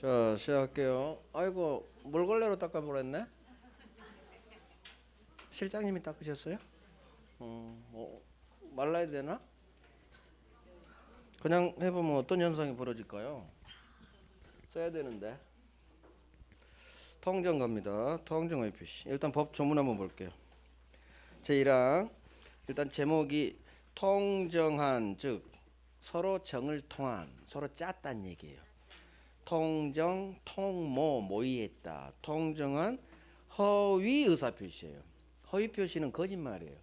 자, 시작할게요. 아이고, 물걸레로 닦아보랬네. 실장님이 닦으셨어요? 말라야 되나? 그냥 해보면 어떤 현상이 벌어질까요? 써야 되는데. 통정 갑니다. 통정의 표시. 일단 법 조문 한번 볼게요. 제1항 일단 제목이 통정한, 즉 서로 정을 통한, 서로 짰단 얘기예요. 통정, 통모, 모의했다. 통정한 허위 의사표시예요. 허위 표시는 거짓말이에요.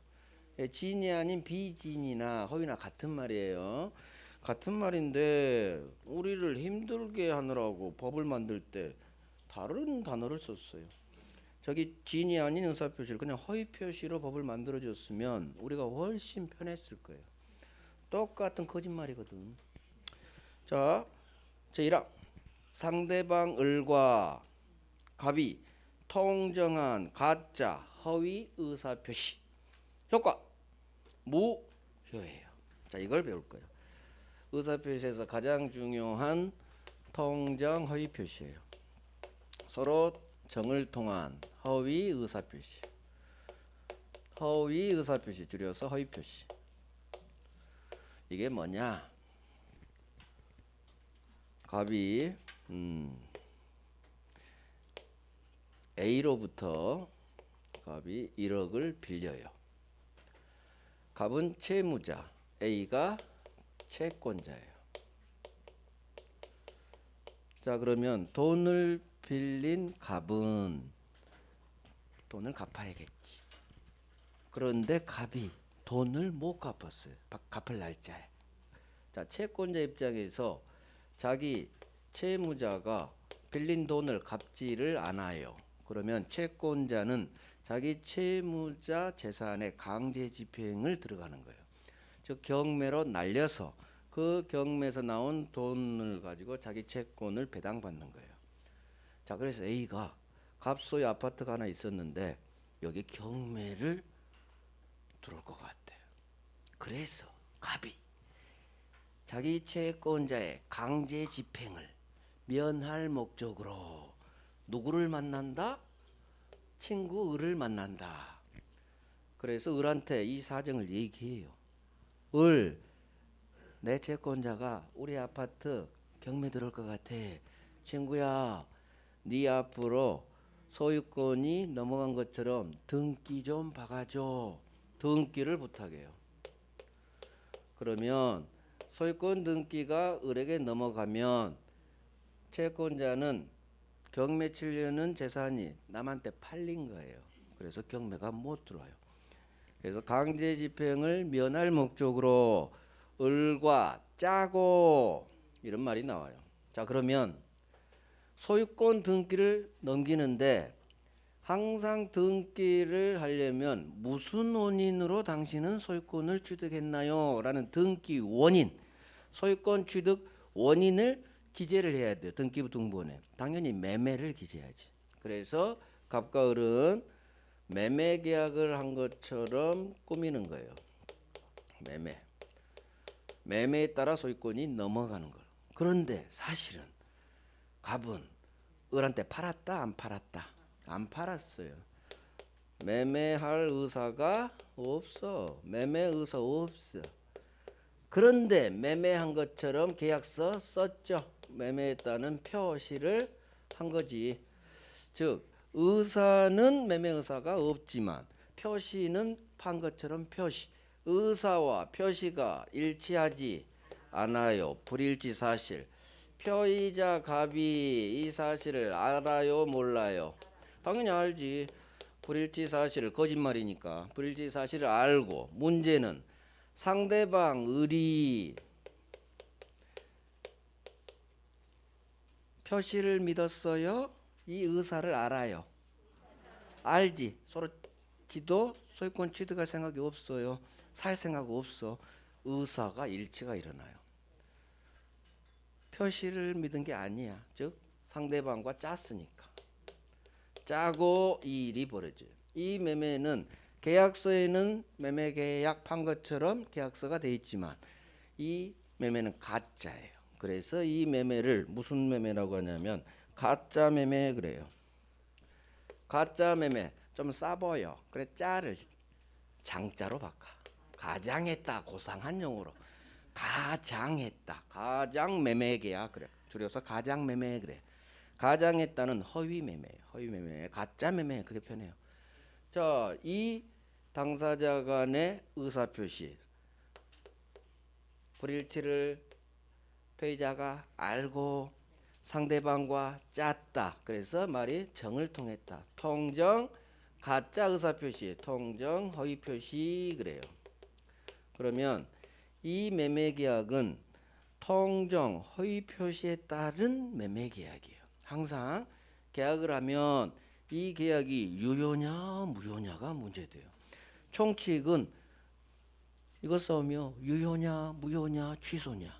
진이 아닌 비진이나 허위나 같은 말이에요. 같은 말인데 우리를 힘들게 하느라고 법을 만들 때 다른 단어를 썼어요. 저기 진이 아닌 의사표시를 그냥 허위 표시로 법을 만들어줬으면 우리가 훨씬 편했을 거예요. 똑같은 거짓말이거든. 자, 제1항 상대방 을과 갑이 통정한 가짜 허위 의사표시 효과 무효예요. 자, 이걸 배울 거예요. 의사표시에서 가장 중요한 통정 허위 표시예요. 서로 정을 통한 허위 의사표시. 허위 의사표시 줄여서 허위 표시. 이게 뭐냐? 갑이 A로부터 갑이 1억을 빌려요. 갑은 채무자, A가 채권자예요. 자, 그러면 돈을 빌린 갑은 돈을 갚아야겠지. 그런데 갑이 돈을 못 갚았어요. 갚을 날짜에. 자, 채권자 입장에서 자기 채무자가 빌린 돈을 갚지를 않아요. 그러면 채권자는 자기 채무자 재산의 강제 집행을 들어가는 거예요. 즉 경매로 날려서 그 경매에서 나온 돈을 가지고 자기 채권을 배당받는 거예요. 자, 그래서 A가 갑소의 아파트가 하나 있었는데 여기 경매를 들어올 것 같아요. 그래서 갑이 자기 채권자의 강제 집행을 면할 목적으로 누구를 만난다? 친구 을을 만난다. 그래서 을한테 이 사정을 얘기해요. 을, 내 채권자가 우리 아파트 경매 들어올 것 같아. 친구야, 네 앞으로 소유권이 넘어간 것처럼 등기 좀 박아줘. 등기를 부탁해요. 그러면 소유권 등기가 을에게 넘어가면 채권자는 경매 치려는 재산이 남한테 팔린 거예요. 그래서 경매가 못 들어와요. 그래서 강제 집행을 면할 목적으로 을과 짜고 이런 말이 나와요. 자, 그러면 소유권 등기를 넘기는데 항상 등기를 하려면 무슨 원인으로 당신은 소유권을 취득했나요? 라는 등기 원인, 소유권 취득 원인을 기재를 해야 돼요. 등기부 등본에. 당연히 매매를 기재해야지. 그래서 갑과 을은 매매 계약을 한 것처럼 꾸미는 거예요. 매매에 따라 소유권이 넘어가는 걸. 그런데 사실은 갑은 을한테 팔았다 안 팔았다? 안 팔았어요. 매매할 의사가 없어. 매매 의사 없어. 그런데 매매한 것처럼 계약서 썼죠. 매매했다는 표시를 한 거지. 즉 의사는 매매 의사가 없지만 표시는 판 것처럼 표시. 의사와 표시가 일치하지 않아요. 불일치 사실. 표의자 갑이 이 사실을 알아요, 몰라요? 당연히 알지. 불일치 사실을, 거짓말이니까 불일치 사실을 알고, 문제는 상대방 을이 표시를 믿었어요? 이 의사를 알아요? 알지. 서로 지도 소유권 취득할 생각이 없어요. 살 생각 없어. 의사가 일치가 일어나요. 표시를 믿은 게 아니야. 즉 상대방과 짰으니까. 짜고 이 일이 벌어져요. 이 매매는 계약서에는 매매 계약 판 것처럼 계약서가 돼 있지만 이 매매는 가짜예요. 그래서 이 매매를 무슨 매매라고 하냐면 가짜 매매 그래요. 가짜 매매 좀 싸보여. 그래 짜를 장자로 바꿔. 가장했다 고상한 용어로 가장했다. 가장 매매 계약 그래. 줄여서 가장 매매 그래. 가장했다는 허위 매매, 허위 매매, 가짜 매매 그게 편해요. 자, 이 당사자 간의 의사 표시 불일치를 피해자가 알고 상대방과 짰다. 그래서 말이 정을 통했다. 통정 가짜 의사 표시, 통정 허위 표시 그래요. 그러면 이 매매 계약은 통정 허위 표시에 따른 매매 계약이에요. 항상 계약을 하면 이 계약이 유효냐 무효냐가 문제돼요. 총칙은 이거 써며 유효냐 무효냐 취소냐.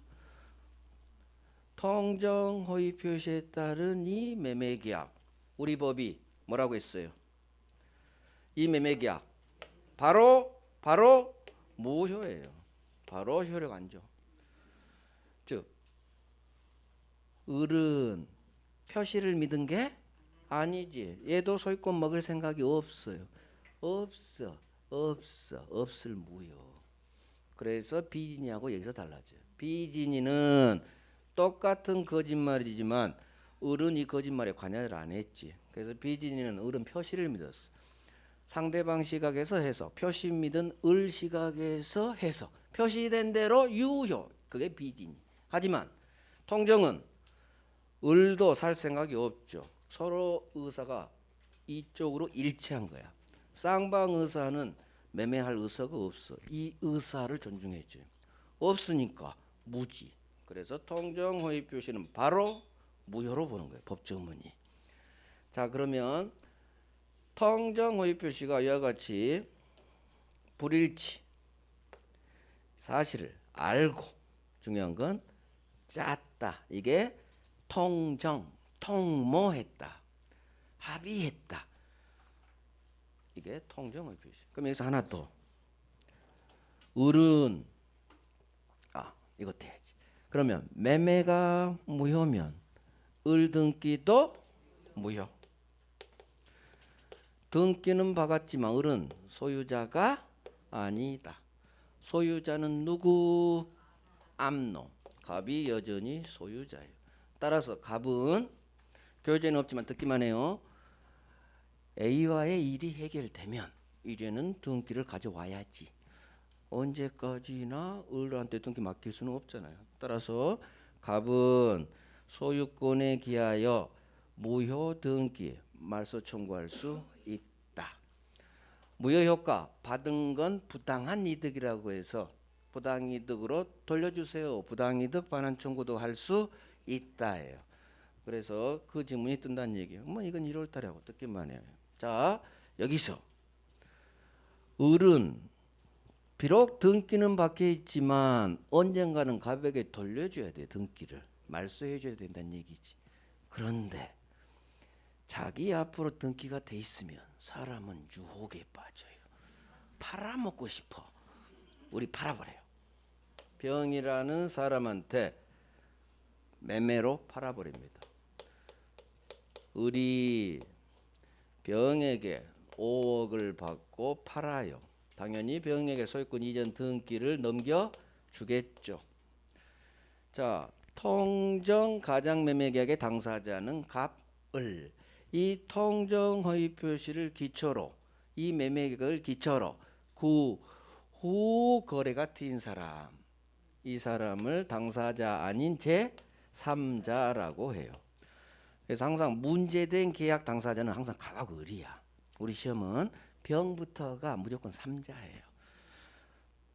통정 허위 표시에 따른 이 매매 계약 우리 법이 뭐라고 했어요? 이 매매 계약 바로 무효예요. 바로 효력 안 줘. 즉 을은 표시를 믿은 게 아니지. 얘도 소유권 먹을 생각이 없어요. 없을 무효. 그래서 비진이하고 여기서 달라져요. 비진이는 똑같은 거짓말이지만 을은 이 거짓말에 관여를 안 했지. 그래서 비진이는 을은 표시를 믿었어. 상대방 시각에서 해석, 표시 믿은 을 시각에서 해석, 표시된 대로 유효. 그게 비진이. 하지만 통정은 을도 살 생각이 없죠. 서로 의사가 이쪽으로 일치한 거야. 쌍방 의사는 매매할 의사가 없어. 이 의사를 존중해줘요. 없으니까 무지. 그래서 통정 허위 표시는 바로 무효로 보는 거예요. 법조문이. 자, 그러면 통정 허위 표시가 이와 같이 불일치 사실을 알고 중요한 건 짰다. 이게 통정, 통모했다, 합의했다. 이게 통정 허위 표시. 그럼 여기서 하나 더. 을은 이것도 해야지. 그러면 매매가 무효면 을 등기도 무효. 등기는 박았지만 을은 소유자가 아니다. 소유자는 누구? 암놈. 갑이 여전히 소유자예요. 따라서 갑은 교재는 없지만 듣기만 해요. A와의 일이 해결되면 이제는 등기를 가져와야지. 언제까지나 을한테 등기 맡길 수는 없잖아요. 따라서 갑은 소유권에 기하여 무효 등기 말소 청구할 수 있다. 무효 효과 받은 건 부당한 이득이라고 해서 부당이득으로 돌려주세요. 부당이득 반환 청구도 할 수 있다예요. 그래서 그 지문이 뜬다는 얘기예요. 뭐 이건 1월 달에 하고 듣기만 해요. 자, 여기서 을은 비록 등기는 박혀 있지만 언젠가는 갑에게 돌려줘야 돼. 등기를 말소해 줘야 된다는 얘기지. 그런데 자기 앞으로 등기가 돼 있으면 사람은 유혹에 빠져요. 팔아먹고 싶어. 우리 팔아버려요. 병이라는 사람한테 매매로 팔아버립니다. 을이 병에게 5억을 받고 팔아요. 당연히 병에게 소유권 이전 등기를 넘겨주겠죠. 자, 통정 가장매매계약의 당사자는 갑을. 이 통정 허위 표시를 기초로 이 매매계약을 기초로 후 거래가 트인 사람, 이 사람을 당사자 아닌 제3자라고 해요. 그래서 항상 문제된 계약 당사자는 항상 갑하고 을이야. 우리 시험은 병부터가 무조건 3자예요.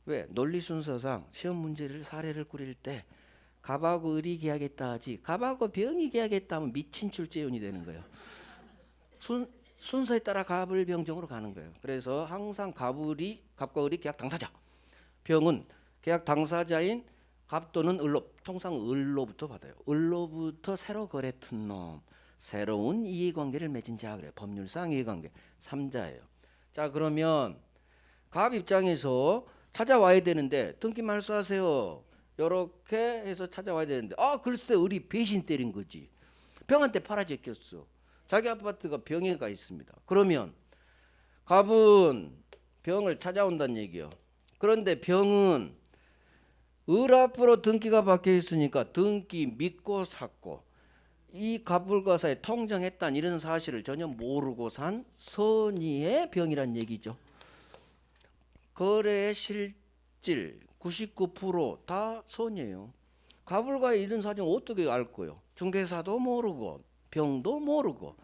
왜? 논리 순서상 시험 문제를 사례를 꾸릴 때 갑하고 을이 계약했다 하지 갑하고 병이 계약했다 하면 미친 출제원이 되는 거예요. 순서에 따라 갑을 병정으로 가는 거예요. 그래서 항상 갑과 을이 계약 당사자, 병은 계약 당사자인 갑 또는 을로, 통상 을로부터 받아요. 을로부터 새로 거래 튼 놈, 새로운 이해관계를 맺은 자 그래요. 법률상 이해관계 3자예요. 자, 그러면 갑 입장에서 찾아와야 되는데 등기 말소하세요. 요렇게 해서 찾아와야 되는데 글쎄 을이 배신 때린 거지. 병한테 팔아제꼈어. 자기 아파트가 병해가 있습니다. 그러면 갑은 병을 찾아온다는 얘기요. 그런데 병은 을 앞으로 등기가 박혀 있으니까 등기 믿고 샀고 이 갑을과 사이 통정했다는 이런 사실을 전혀 모르고 산 선의의 병이란 얘기죠. 거래의 실질 99%다 선이에요. 갑을과의 이런 사정 어떻게 알 거요? 중개사도 모르고 병도 모르고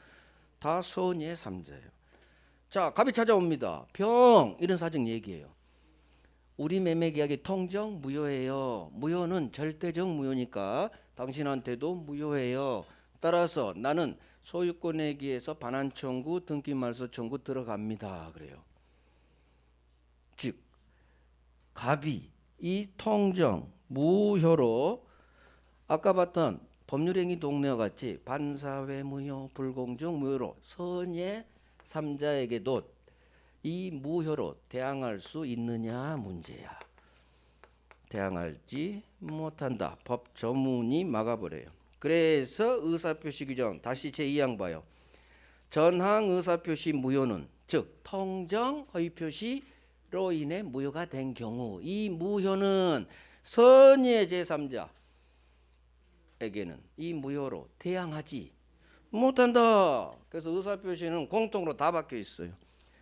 다 선의의 삼자예요. 자, 갑이 찾아옵니다. 병 이런 사정 얘기해요. 우리 매매 계약이 통정 무효예요. 무효는 절대적 무효니까 당신한테도 무효예요. 따라서 나는 소유권 얘기에서 반환 청구, 등기 말소 청구 들어갑니다. 그래요. 즉 갑이 이 통정 무효로 아까 봤던 법률행위 동네와 같이 반사회 무효, 불공정 무효로 선의 삼자에게도 이 무효로 대항할 수 있느냐 문제야. 대항하지 못한다. 법 조문이 막아버려요. 그래서 의사표시 규정 다시 제2항 봐요. 전항 의사표시 무효는 즉 통정 허위표시로 인해 무효가 된 경우 이 무효는 선의의 제3자에게는 이 무효로 대항하지 못한다. 그래서 의사표시는 공통으로 다 박혀 있어요.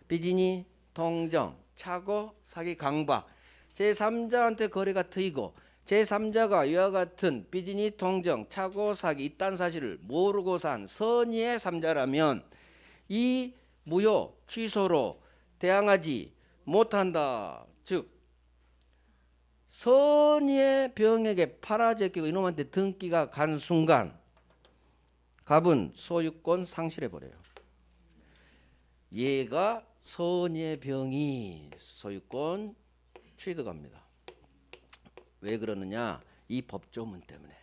비진이, 통정, 착오, 사기, 강박 제3자한테 거래가 트이고 제3자가 이와 같은 비진이, 통정, 착오, 사기 이딴 사실을 모르고 산 선의의 3자라면 이 무효 취소로 대항하지 못한다. 즉 선의의 병에게 팔아제끼고 이놈한테 등기가 간 순간 갑은 소유권 상실해버려요. 얘가 선의의 병이 소유권 취득합니다. 왜 그러느냐? 이 법조문 때문에.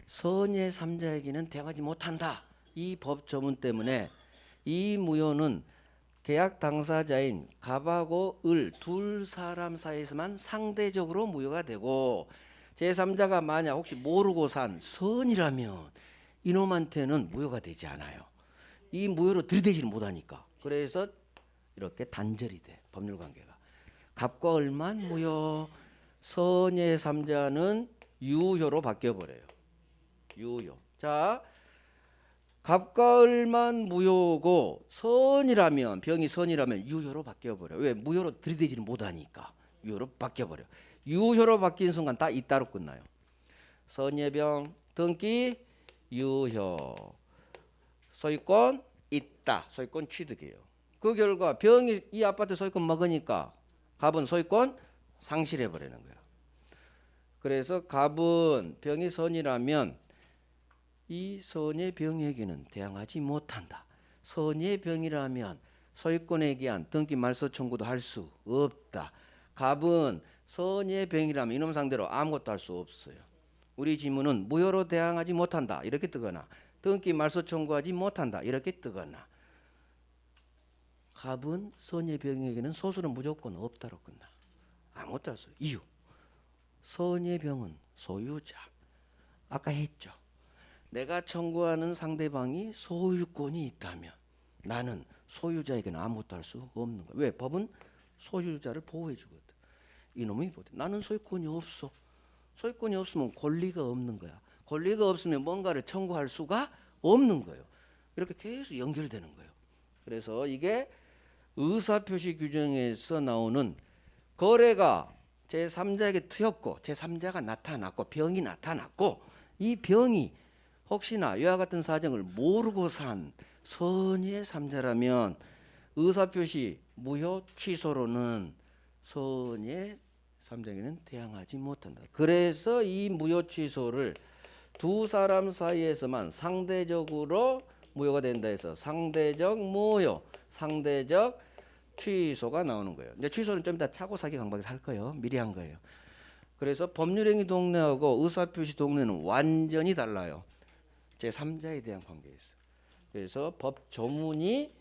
선의의 3자에게는 대항하지 못한다. 이 법조문 때문에 이 무효는 계약 당사자인 갑하고 을 둘 사람 사이에서만 상대적으로 무효가 되고 제3자가 만약 혹시 모르고 산 선이라면 이놈한테는 무효가 되지 않아요. 이 무효로 들이대지를 못하니까. 그래서 이렇게 단절이 돼. 법률관계가. 갑과 을만 무효, 선의 3자는 유효로 바뀌어버려요. 유효. 자, 갑과 을만 무효고 선이라면 병이 선이라면 유효로 바뀌어버려요. 왜? 무효로 들이대지를 못하니까. 유효로 바뀌어버려. 유효로 바뀐 순간 다 이따로 끝나요. 선의 병 등기 유효. 소유권 있다. 소유권 취득이에요. 그 결과 병이 이 아파트 소유권 먹으니까 갑은 소유권 상실해 버리는 거야. 그래서 갑은 병이 선이라면 이 선의 병에게는 대항하지 못한다. 선의 병이라면 소유권에 대한 등기 말소 청구도 할 수 없다. 갑은 선의 병이라면 이놈 상대로 아무것도 할 수 없어요. 우리 지문은 무효로 대항하지 못한다. 이렇게 뜨거나 등기 말소 청구하지 못한다. 이렇게 뜨거나 갑은 선의 병에게는 소수는 무조건 없다로 끝나. 아무것도 할 수 없어요. 이유. 선의 병은 소유자. 아까 했죠. 내가 청구하는 상대방이 소유권이 있다면 나는 소유자에게는 아무것도 할 수 없는 거야. 왜? 법은 소유자를 보호해 주거든. 이놈이 보대. 나는 소유권이 없어. 소유권이 없으면 권리가 없는 거야. 권리가 없으면 뭔가를 청구할 수가 없는 거예요. 이렇게 계속 연결되는 거예요. 그래서 이게 의사표시 규정에서 나오는 거래가 제3자에게 트였고 제3자가 나타났고 병이 나타났고 이 병이 혹시나 이와 같은 사정을 모르고 산 선의의 3자라면 의사표시 무효 취소로는 선의의 3자에게는 대항하지 못한다. 그래서 이 무효 취소를 두 사람 사이에서만 상대적으로 무효가 된다 해서 상대적 무효, 상대적 취소가 나오는 거예요. 이제 취소는 좀 이따 차고 사기 강박에서 할 거예요. 미리 한 거예요. 그래서 법률행위 동네하고 의사표시 동네는 완전히 달라요. 제3자에 대한 관계에 있어. 그래서 법 조문이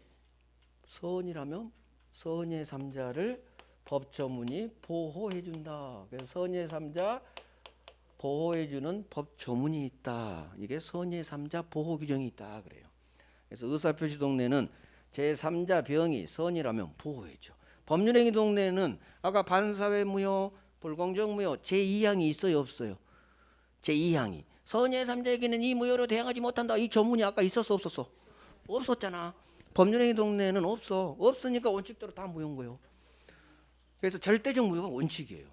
선이라면 선의 3자를 법 조문이 보호해 준다. 그래서 선의 3자 보호해주는 법 조문이 있다. 이게 선의 3자 보호 규정이 있다 그래요. 그래서 의사표시 동네는 제3자 병이 선이라면 보호해줘. 법률행위 동네는 아까 반사회 무효, 불공정 무효 제2항이 있어요 없어요? 제2항이 선의 3자에게는 이 무효로 대항하지 못한다. 이 조문이 아까 있었어 없었어? 없었잖아. 법률행위 동네는 없어. 없으니까 원칙대로 다 무효인 거예요. 그래서 절대적 무효가 원칙이에요.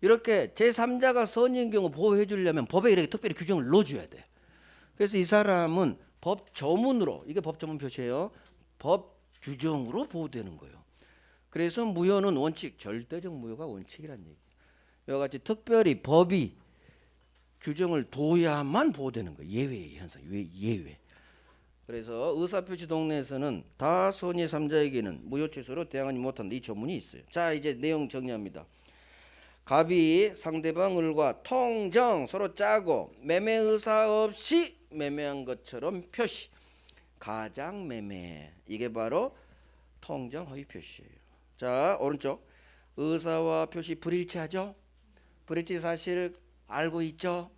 이렇게 제3자가 선인 경우 보호해 주려면 법에 이렇게 특별히 규정을 넣어줘야 돼. 그래서 이 사람은 법 조문으로, 이게 법 조문 표시예요. 법 규정으로 보호되는 거예요. 그래서 무효는 원칙, 절대적 무효가 원칙이란 얘기예요. 이와 같이 특별히 법이 규정을 둬야만 보호되는 거예요. 예외의 현상, 예외. 그래서 의사표시 동네에서는 다 선의 3자에게는 무효 취소로 대항하지 못한다. 이 조문이 있어요. 자, 이제 내용 정리합니다. 갑이 상대방 을과 통정 서로 짜고 매매 의사 없이 매매한 것처럼 표시. 가장 매매. 이게 바로 통정 허위 표시예요. 자, 오른쪽. 의사와 표시 불일치하죠? 불일치 사실을 알고 있죠?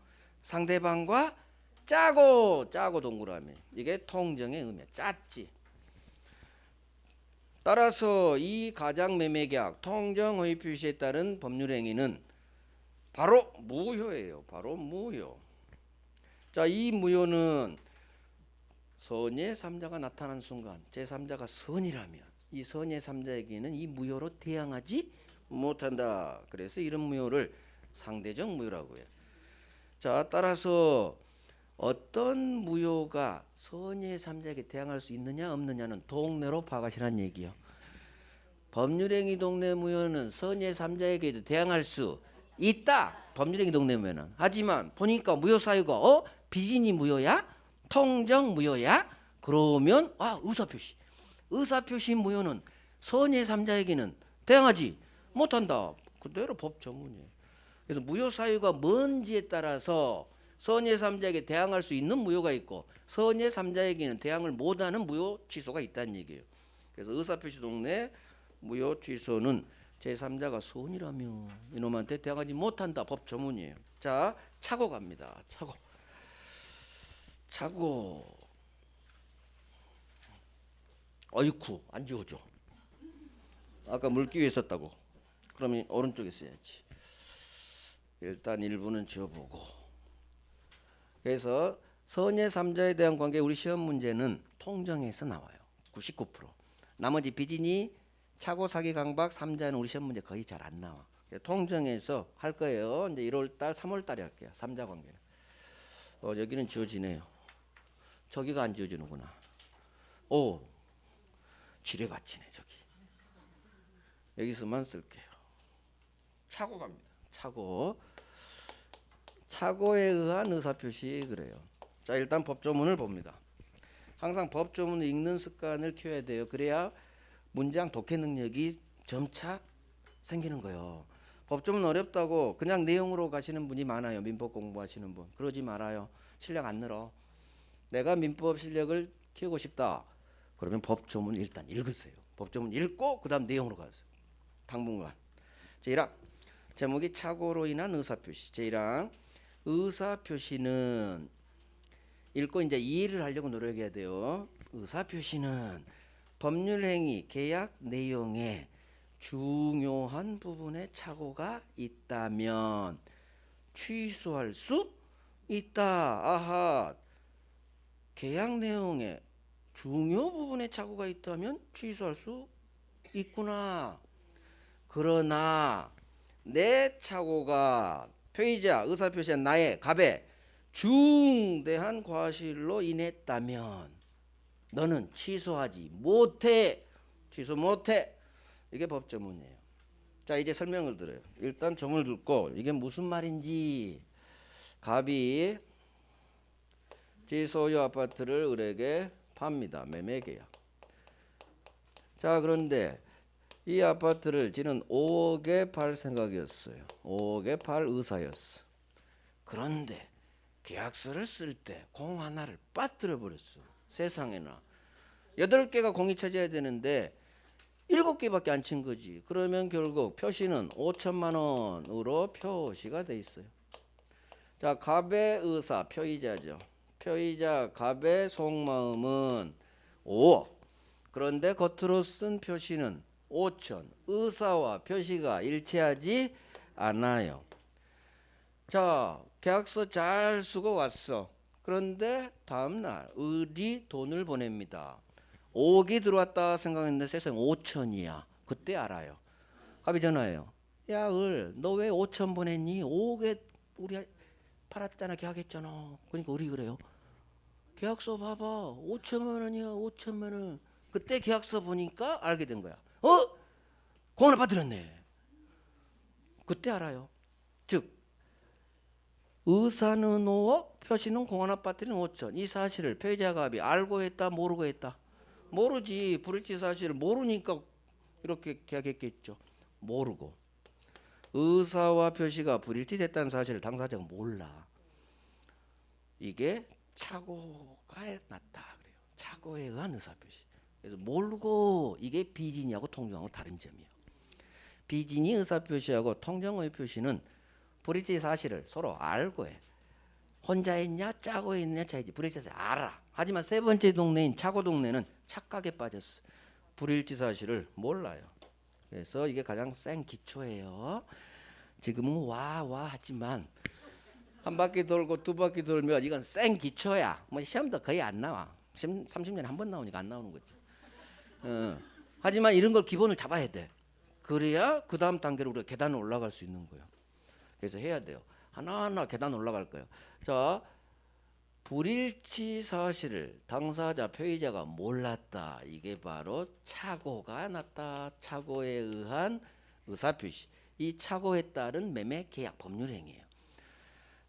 상대방과 짜고 동그라미. 이게 통정의 의미야. 짰지. 따라서 이 가장 매매 계약 통정 허위 표시에 따른 법률 행위는 바로 무효예요. 바로 무효. 자, 이 무효는 선의 3자가 나타난 순간 제3자가 선이라면 이 선의 3자에게는 이 무효로 대항하지 못한다. 그래서 이런 무효를 상대적 무효라고 해요. 자, 따라서 어떤 무효가 선의 3자에게 대항할 수 있느냐 없느냐는 동네로 파악하시라는 얘기요. 법률행위 동네 무효는 선의 3자에게도 대항할 수 있다. 법률행위 동네 무효는. 하지만 보니까 무효 사유가 비진이 무효야? 통정 무효야? 그러면 의사표시. 의사표시 무효는 선의 3자에게는 대항하지 못한다. 그대로 법 조문이에요. 그래서 무효 사유가 뭔지에 따라서 선의 3자에게 대항할 수 있는 무효가 있고 선의 3자에게는 대항을 못하는 무효 취소가 있다는 얘기예요. 그래서 의사표시 동네 무효 취소는 제3자가 선이라며 이놈한테 대항하지 못한다. 법 조문이에요. 자, 차고 갑니다. 차고. 어이쿠 안 지워져. 아까 물기에 있었다고. 그러면 오른쪽에 써야지. 일단 일부는 지워보고. 그래서 선의 3자에 대한 관계 우리 시험 문제는 통정에서 나와요. 99%. 나머지 비진이 차고 사기 강박 3자는 우리 시험 문제 거의 잘 안 나와. 통정에서 할 거예요. 이제 1월달 3월달에 할게요. 3자 관계는. 여기는 지워지네요. 저기가 안 지워지는구나. 지뢰받치네 저기. 여기서만 쓸게요. 차고 갑니다. 차고에 의한 의사표시 그래요. 자, 일단 법조문을 봅니다. 항상 법조문을 읽는 습관을 키워야 돼요. 그래야 문장 독해 능력이 점차 생기는 거예요. 법조문 어렵다고 그냥 내용으로 가시는 분이 많아요. 민법 공부하시는 분. 그러지 말아요. 실력 안 늘어. 내가 민법 실력을 키우고 싶다. 그러면 법조문 일단 읽으세요. 법조문 읽고 그 다음 내용으로 가세요. 당분간. 제1항 제목이 착오로 인한 의사표시. 제1항 의사표시는 읽고 이제 이해를 하려고 노력해야 돼요. 의사표시는 법률행위 계약 내용에 중요한 부분에 착오가 있다면 취소할 수 있다. 아하. 계약 내용에 중요 부분에 착오가 있다면 취소할 수 있구나. 그러나 내 착오가 표의자 의사표시한 나의 갑의 중대한 과실로 인했다면 너는 취소하지 못해. 취소 못해. 이게 법조문이에요. 자, 이제 설명을 드려요. 일단 점을 듣고 이게 무슨 말인지. 갑이 지소유 아파트를 을에게 팝니다. 매매계약. 자, 그런데 이 아파트를 지는 5억에 팔 생각이었어요. 5억에 팔 의사였어. 그런데 계약서를 쓸 때 공 하나를 빠뜨려 버렸어. 세상에나. 8개가 공이 쳐져야 되는데 7개밖에 안 친 거지. 그러면 결국 표시는 5천만 원으로 표시가 돼 있어요. 자, 갑의 의사 표의자죠. 표의자 갑의 속마음은 5억. 그런데 겉으로 쓴 표시는 5천. 의사와 표시가 일치하지 않아요. 자, 계약서 잘 쓰고 왔어. 그런데 다음날 을이 돈을 보냅니다. 5억이 들어왔다 생각했는데 세상에 5천이야. 그때 알아요. 갑이 전화해요. 야, 을, 너 왜 5천 보냈니? 5억에 우리 팔았잖아, 계약했잖아. 그러니까 을이 그래요. 계약서 봐봐. 5천만 원이야, 5천만 원. 그때 계약서 보니까 알게 된 거야. 공안 아빠 들었네. 그때 알아요. 즉 의사는 5억, 표시는 공안 아파트는 5천. 이 사실을 표의자 갑이 알고 했다, 모르고 했다. 모르지. 불일치 사실을 모르니까 이렇게 계약했겠죠. 모르고. 의사와 표시가 불일치됐다는 사실을 당사자가 몰라. 이게 착오가 났다 그래요. 착오에 의한 의사 표시. 그래서 모르고 이게 비진이하고 통정하고 다른 점이에요. 비진이 의사 표시하고 통정의 표시는 불일치 사실을 서로 알고 해. 혼자 했냐 짜고 했냐 차이지. 불일치 사실 알아. 하지만 세 번째 동네인 차고 동네는 착각에 빠졌어. 불일치 사실을 몰라요. 그래서 이게 가장 센 기초예요. 지금은 와 하지만 한 바퀴 돌고 두 바퀴 돌면 이건 센 기초야. 뭐 시험도 거의 안 나와. 30년에 한 번 나오니까 안 나오는 거지. 하지만 이런 걸 기본을 잡아야 돼. 그래야 그 다음 단계로 우리가 계단을 올라갈 수 있는 거예요. 그래서 해야 돼요. 하나하나 계단 올라갈 거예요. 자, 불일치 사실을 당사자 표의자가 몰랐다. 이게 바로 착오가 났다. 착오에 의한 의사표시. 이 착오에 따른 매매 계약 법률행위예요.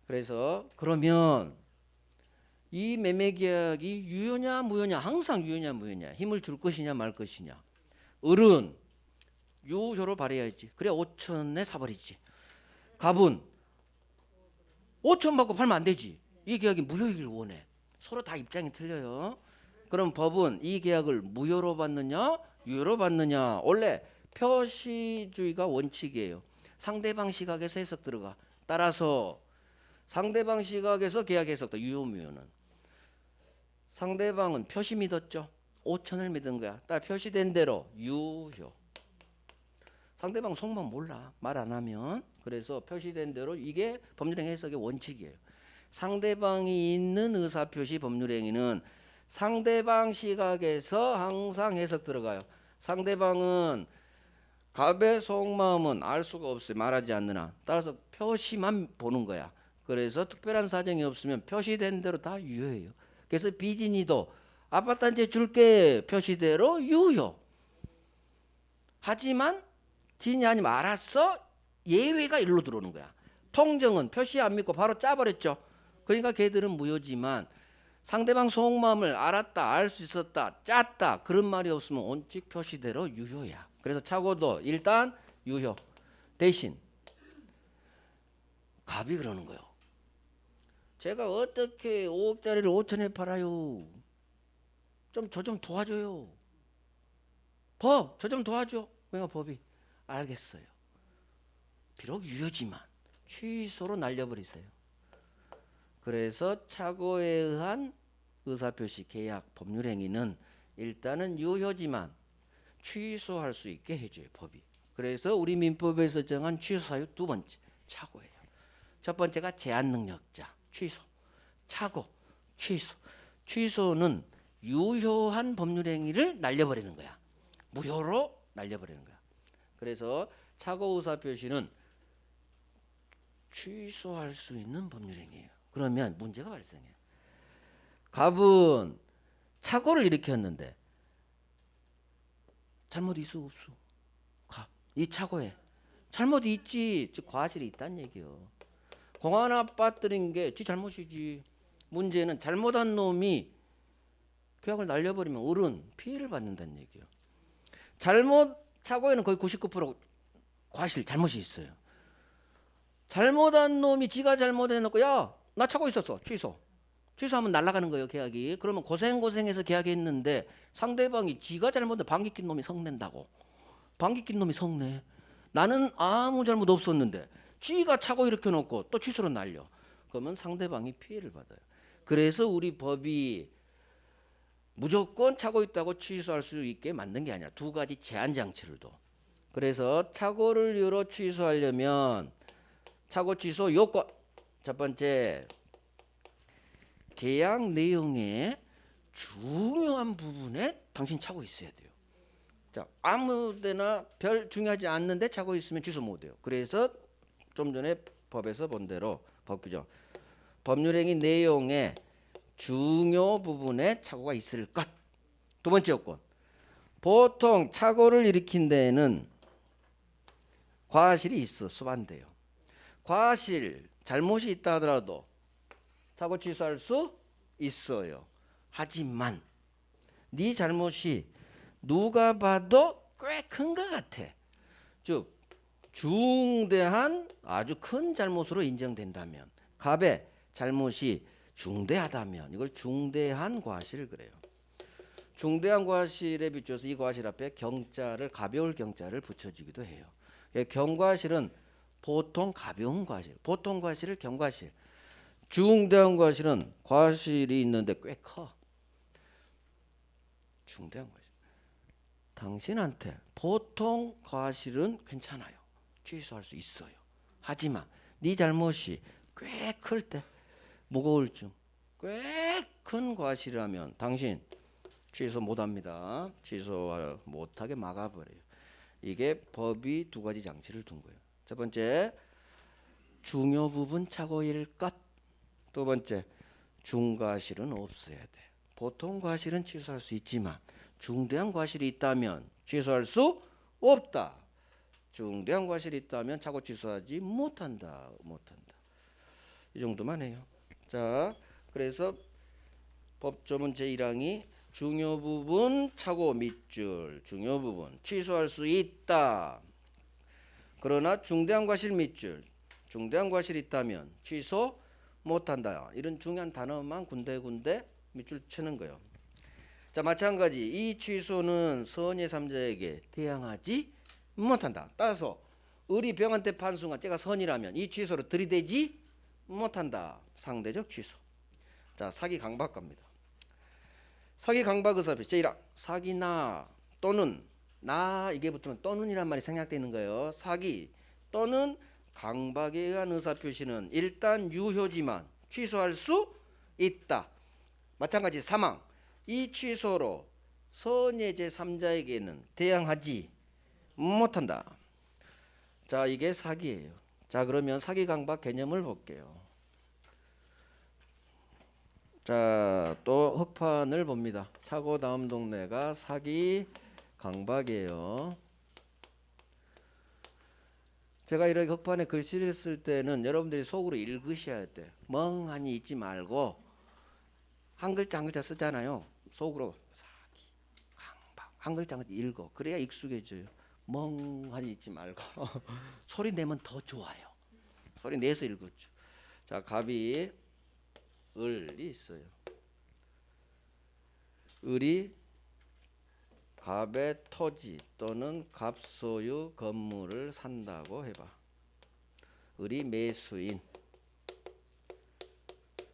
그래서 그러면 이 매매 계약이 유효냐 무효냐, 항상 유효냐 무효냐, 힘을 줄 것이냐 말 것이냐. 을은 유효로 발휘해야지. 그래 5천에 사버리지. 갑은 5천 받고 팔면 안 되지. 이 계약이 무효이길 원해. 서로 다 입장이 틀려요. 그럼 법은 이 계약을 무효로 받느냐 유효로 받느냐. 원래 표시주의가 원칙이에요. 상대방 시각에서 해석 들어가. 따라서 상대방 시각에서 계약 해석도 유효 무효는. 상대방은 표시 믿었죠. 5천을 믿은 거야. 딱 표시된 대로 유효. 상대방 속만 몰라. 말 안 하면. 그래서 표시된 대로 이게 법률행위 해석의 원칙이에요. 상대방이 있는 의사표시 법률행위는 상대방 시각에서 항상 해석 들어가요. 상대방은 갑의 속마음은 알 수가 없어요. 말하지 않느나. 따라서 표시만 보는 거야. 그래서 특별한 사정이 없으면 표시된 대로 다 유효해요. 그래서 비진이도 아파트 한 채 줄게 표시대로 유효. 하지만 진이 아니면 알았어? 예외가 일로 들어오는 거야. 통정은 표시 안 믿고 바로 짜버렸죠. 그러니까 걔들은 무효지만 상대방 속마음을 알았다, 알 수 있었다, 짰다 그런 말이 없으면 원칙 표시대로 유효야. 그래서 착오도 일단 유효. 대신 갑이 그러는 거예요. 제가 어떻게 5억짜리를 5천에 팔아요? 저 좀 도와줘요. 법, 저 좀 도와줘. 그러니까 법이 알겠어요. 비록 유효지만 취소로 날려버리세요. 그래서 착오에 의한 의사표시 계약 법률행위는 일단은 유효지만 취소할 수 있게 해줘요. 법이. 그래서 우리 민법에서 정한 취소 사유 두 번째 착오예요. 첫 번째가 제한능력자 취소, 착오, 취소. 취소는 유효한 법률행위를 날려버리는 거야. 무효로 날려버리는 거야. 그래서 착오 의사표시는 취소할 수 있는 법률행위예요. 그러면 문제가 발생해요. 갑은 착오를 일으켰는데 잘못 있어 없어? 갑, 이 착오에 잘못이 있지. 즉 과실이 있다는 얘기요. 공안 아파트인 게 지 잘못이지. 문제는 잘못한 놈이 계약을 날려버리면 을은 피해를 받는다는 얘기예요. 잘못 착오에는 거의 99% 과실 잘못이 있어요. 잘못한 놈이 지가 잘못해놓고 야 나 착오 있었어 취소하면 날아가는 거예요 계약이. 그러면 고생해서 계약했는데 상대방이 지가 잘못해 방귀 낀 놈이 성낸다고. 방귀 낀 놈이 성내. 나는 아무 잘못 없었는데 지가 착오 일으켜놓고 또 취소로 날려. 그러면 상대방이 피해를 받아요. 그래서 우리 법이 무조건 차고 있다고 취소할 수 있게 만든 게 아니라 두 가지 제한 장치를 둬. 그래서 착오를 이유로 취소하려면 착오 취소 요건 첫 번째 계약 내용의 중요한 부분에 당신 차고 있어야 돼요. 자, 아무데나 별 중요하지 않는데 차고 있으면 취소 못 해요. 그래서 좀 전에 법에서 본 대로 법 규정 법률행위 내용의 중요 부분에 착오가 있을 것. 두 번째 요건 보통 착오를 일으킨 데에는 과실이 있어 수반돼요. 과실 잘못이 있다 하더라도 착오 취소할 수 있어요. 하지만 네 잘못이 누가 봐도 꽤 큰 것 같아. 즉 중대한 아주 큰 잘못으로 인정된다면 갑의 잘못이 중대하다면 이걸 중대한 과실을 그래요. 중대한 과실에 비춰서 이 과실 앞에 경자를 가벼울 경자를 붙여주기도 해요. 경과실은 보통 가벼운 과실, 보통 과실을 경과실. 중대한 과실은 과실이 있는데 꽤 커. 중대한 과실. 당신한테 보통 과실은 괜찮아요. 취소할 수 있어요. 하지만 네 잘못이 꽤 클 때 무거울 중 꽤 큰 과실이라면 당신 취소 못합니다. 취소 못하게 막아버려요. 이게 법이 두 가지 장치를 둔 거예요. 첫 번째 중요 부분 착오일 것. 두 번째 중과실은 없어야 돼. 보통 과실은 취소할 수 있지만 중대한 과실이 있다면 취소할 수 없다. 중대한 과실이 있다면 착오 취소하지 못한다. 이 정도만 해요. 자, 그래서 법조문 제1항이 중요 부분 착오 밑줄 중요 부분 취소할 수 있다. 그러나 중대한 과실 밑줄 중대한 과실이 있다면 취소 못한다. 이런 중요한 단어만 군데군데 밑줄 치는 거예요. 자, 마찬가지 이 취소는 선의 3자에게 대항하지 못한다. 따라서 을이 병한테 판 순간 제가 선이라면 이 취소로 들이대지 못한다. 상대적 취소. 자, 사기 강박 갑니다. 사기 강박 의사표시 제1항 사기나 또는 나 이게 붙으면 또는이란 말이 생략되는 거예요. 사기 또는 강박에 의한 의사표시는 일단 유효지만 취소할 수 있다. 마찬가지 사망 이 취소로 선의 제3자에게는 대항하지 못한다. 자, 이게 사기예요. 자, 그러면 사기 강박 개념을 볼게요. 자, 또 흑판을 봅니다. 차고 다음 동네가 사기 강박이에요. 제가 이렇게 흑판에 글씨를 쓸 때는 여러분들이 속으로 읽으셔야 돼. 멍하니 있지 말고 한 글자 한 글자 쓰잖아요. 속으로 사기 강박 한 글자 한 글자 읽어. 그래야 익숙해져요. 멍하니 있지 말고 소리 내면 더 좋아요. 소리 내서 읽었죠. 자, 갑이 을이 있어요. 을이 갑의 토지 또는 갑 소유 건물을 산다고 해봐. 을이 매수인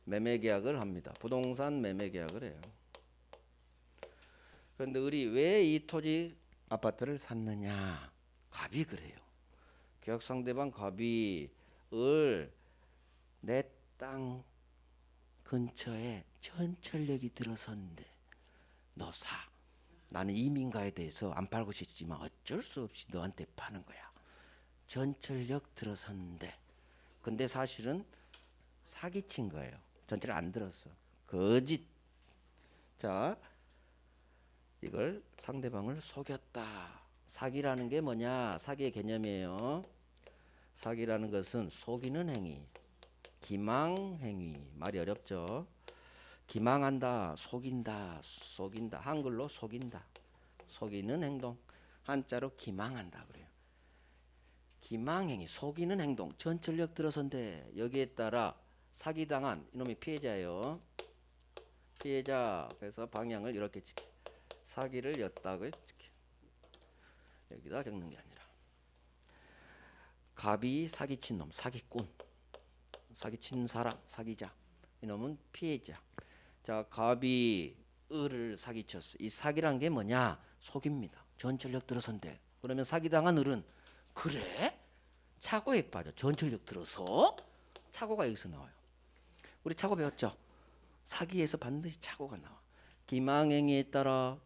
매매계약을 합니다. 부동산 매매계약을 해요. 그런데 을이 왜 이 토지 아파트를 샀느냐? 갑이 그래요. 계약 상대방 갑이 을 내 땅 근처에 전철역이 들어섰는데 너 사. 나는 이민가에 대해서 안 팔고 싶지만 어쩔 수 없이 너한테 파는 거야. 전철역 들어섰는데 근데 사실은 사기친 거예요. 전철 안 들었어. 거짓. 자, 이걸 상대방을 속였다. 사기라는 게 뭐냐? 사기의 개념이에요. 사기라는 것은 속이는 행위, 기망 행위. 말이 어렵죠? 기망한다, 속인다, 한글로 속인다, 속이는 행동. 한자로 기망한다 그래요. 기망행위, 속이는 행동. 전철역 들어선데 여기에 따라 사기당한 이놈이 피해자예요. 피해자. 그래서 방향을 이렇게 사기를 였다고 여기다 적는 게 아니라 갑이 사기친 놈, 사기꾼. 사기친 사람, 사기자. 이놈은 피해자. 자, 갑이 을을 사기쳤어. 이 사기란 게 뭐냐? 속입니다. 전철역 들어선대. 그러면 사기당한 을은 그래? 착오에 빠져. 전철역 들어서? 착오가 여기서 나와요. 우리 착오 배웠죠? 사기에서 반드시 착오가 나와. 기망행위에 따라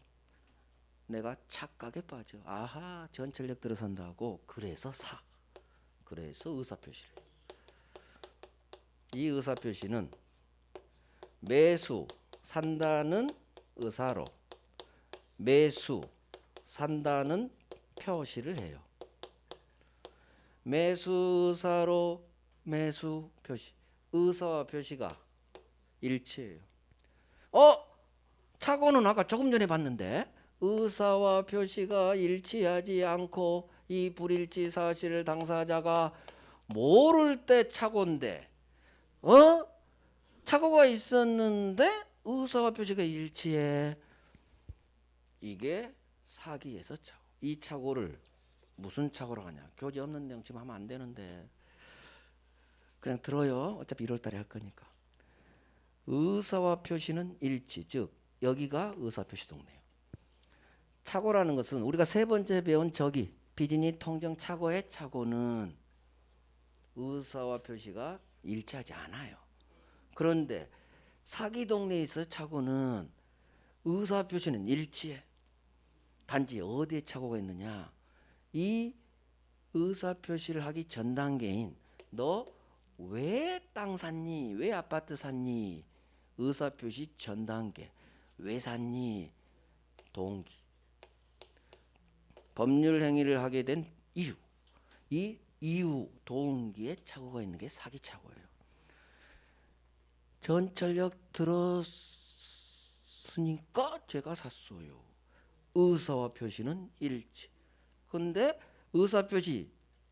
내가 착각에 빠져. 아하, 전철역 들어선다고. 그래서 그래서 의사표시를. 이 의사표시는 매수 산다는 의사로 매수 산다는 표시를 해요. 매수 의사로 매수 표시. 의사와 표시가 일치해요. 착오는 아까 조금 전에 봤는데 의사와 표시가 일치하지 않고 이 불일치 사실을 당사자가 모를 때 착오인데 착오가 있었는데 의사와 표시가 일치해. 이게 사기에서 착오. 이 착오를 무슨 착오라고 하냐? 교재 없는 내용 지금 하면 안 되는데 그냥 들어요. 어차피 1월달에 할 거니까. 의사와 표시는 일치. 즉 여기가 의사표시 동네예요. 착오라는 것은 우리가 세 번째 배운 저기 비진이 통정 착오의 착오는 의사와 표시가 일치하지 않아요. 그런데 사기 동네에 있어 착오는 의사 표시는 일치해. 단지 어디에 착오가 있느냐? 이 의사 표시를 하기 전 단계인 너 왜 땅 샀니? 왜 아파트 샀니? 의사 표시 전 단계. 왜 샀니? 동기. 법률 행위를 하게 된 이유. 이 이유 동기에 착오가 있는 게 사기 착오예요. 전철역 들었으니까 제가 샀어요. 의사와 표시는 일치. 근데 의사 표시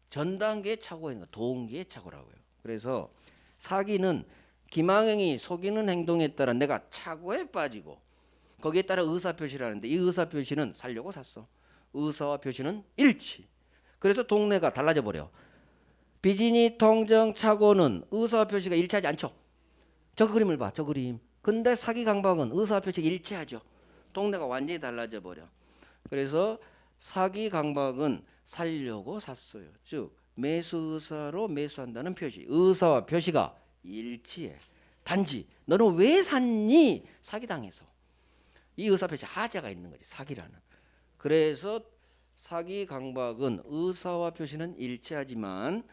전 단계에 착오가 있는 거 동기에 착오라고요. 그래서 사기는 기망행위 속이는 행동에 따라 내가 착오에 빠지고 거기에 따라 의사 표시를 하는데 이 의사 표시는 살려고 샀어. 의사와 표시는 일치. 그래서 동네가 달라져 버려. 비진이 통정 착오는 의사와 표시가 일치하지 않죠. 저 그림을 봐. 저 그림. 근데 사기 강박은 의사와 표시가 일치하죠. 동네가 완전히 달라져 버려. 그래서 사기 강박은 살려고 샀어요. 즉 매수 의사로 매수한다는 표시. 의사와 표시가 일치해. 단지 너는 왜 샀니? 사기당해서. 이 의사 표시 하자가 있는 거지. 사기라는. 그래서 사기 강박은 의사와 표시는 일치하지만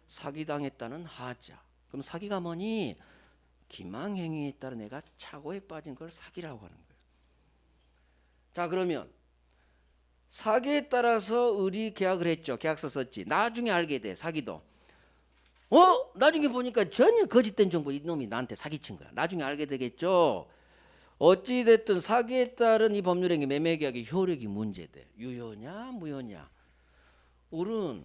사기당했다는 하자. 그럼 사기가 뭐니? 기망행위에 따라 내가 착오에 빠진 걸 사기라고 하는 거예요. 자, 그러면 사기에 따라서 을이 계약을 했죠. 계약서 썼지. 나중에 알게 돼. 사기도. 나중에 보니까 전혀 거짓된 정보 이놈이 나한테 사기친 거야. 나중에 알게 되겠죠. 어찌 됐든 사기에 따른 이 법률행위 매매계약의 효력이 문제돼. 유효냐 무효냐. 을은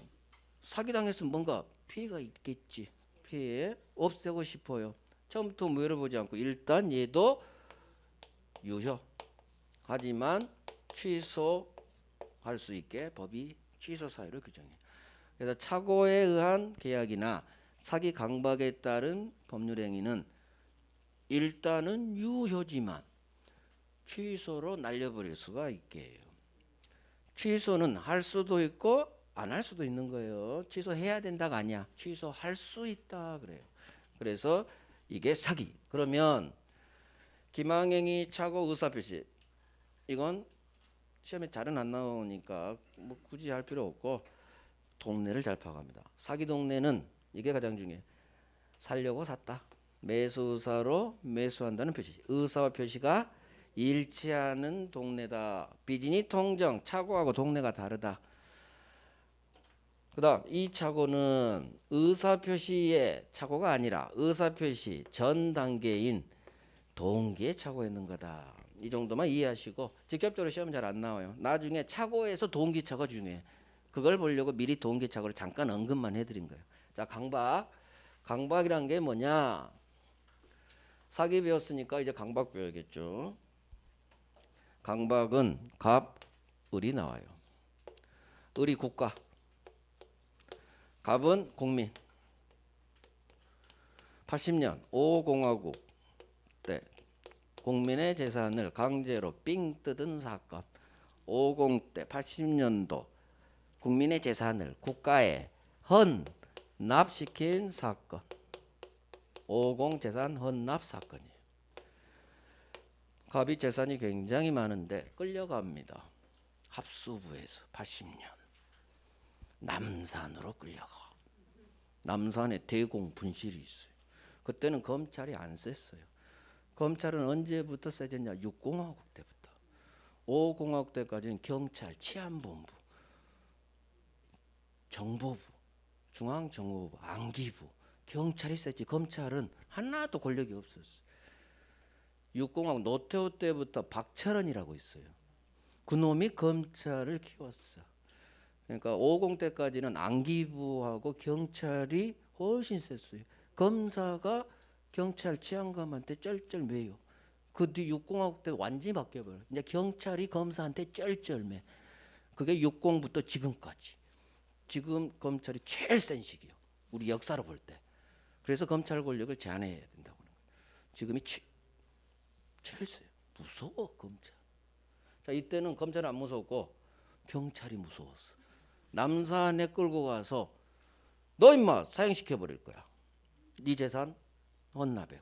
사기당했으면 뭔가 피해가 있겠지. 피해 없애고 싶어요. 처음부터 무효를 보지 않고 일단 얘도 유효. 하지만 취소할 수 있게 법이 취소 사유를 규정해. 그래서 착오에 의한 계약이나 사기 강박에 따른 법률행위는 일단은 유효지만 취소로 날려버릴 수가 있게 해요. 취소는 할 수도 있고 안 할 수도 있는 거예요. 취소해야 된다가 아니야. 취소할 수 있다 그래요. 그래서 이게 사기. 그러면 기망행위 착오 의사표시 이건 시험에 잘은 안 나오니까 뭐 굳이 할 필요 없고 동네를 잘 파악합니다. 사기 동네는 이게 가장 중요해. 살려고 샀다. 매수 의사로 매수한다는 표시. 의사와 표시가 일치하는 동네다. 비진이 통정 착오하고 동네가 다르다. 그 다음 이 착오는 의사표시의 착오가 아니라 의사표시 전 단계인 동기에 착오가 있는 거다. 이 정도만 이해하시고 직접적으로 시험 잘 안 나와요. 나중에 착오에서 동기 착오 중요해. 그걸 보려고 미리 동기 착오를 잠깐 언급만 해드린 거예요. 자, 강박. 강박이란 게 뭐냐? 사기 배웠으니까 이제 강박 배워야겠죠. 강박은 갑, 을이 나와요. 을이 국가. 갑은 국민. 80년 5공화국 때 국민의 재산을 강제로 삥 뜯은 사건. 50 때 80년도 국민의 재산을 국가에 헌납시킨 사건. 50 재산 헌납 사건이에요. 갑이 재산이 굉장히 많은데 끌려갑니다. 합수부에서 80년 남산으로 끌려가. 남산에 대공 분실이 있어요. 그때는 검찰이 안 셌어요. 검찰은 언제부터 세졌냐? 6공화국 때부터. 5공화국 때까지는 경찰, 치안본부, 정보부, 중앙정보부, 안기부, 경찰이 셌지. 검찰은 하나도 권력이 없었어요. 6공화국 노태우 때부터 박철원이라고 있어요. 그놈이 검찰을 키웠어. 그러니까 50 때까지는 안기부하고 경찰이 훨씬 셌어요. 검사가 경찰 치안감한테 쩔쩔매요. 그 뒤 6공화국 때 완전히 바뀌어버려요. 이제 경찰이 검사한테 쩔쩔매. 그게 60부터 지금까지. 지금 검찰이 제일 센 시기요. 우리 역사로 볼 때. 그래서 검찰 권력을 제한해야 된다고 하는 거예요. 지금이 제일 세요. 무서워 검찰. 자, 이때는 검찰은 안 무서웠고 경찰이 무서웠어. 남산에 끌고 가서 너 임마 사형시켜 버릴 거야. 네 재산 헌납해.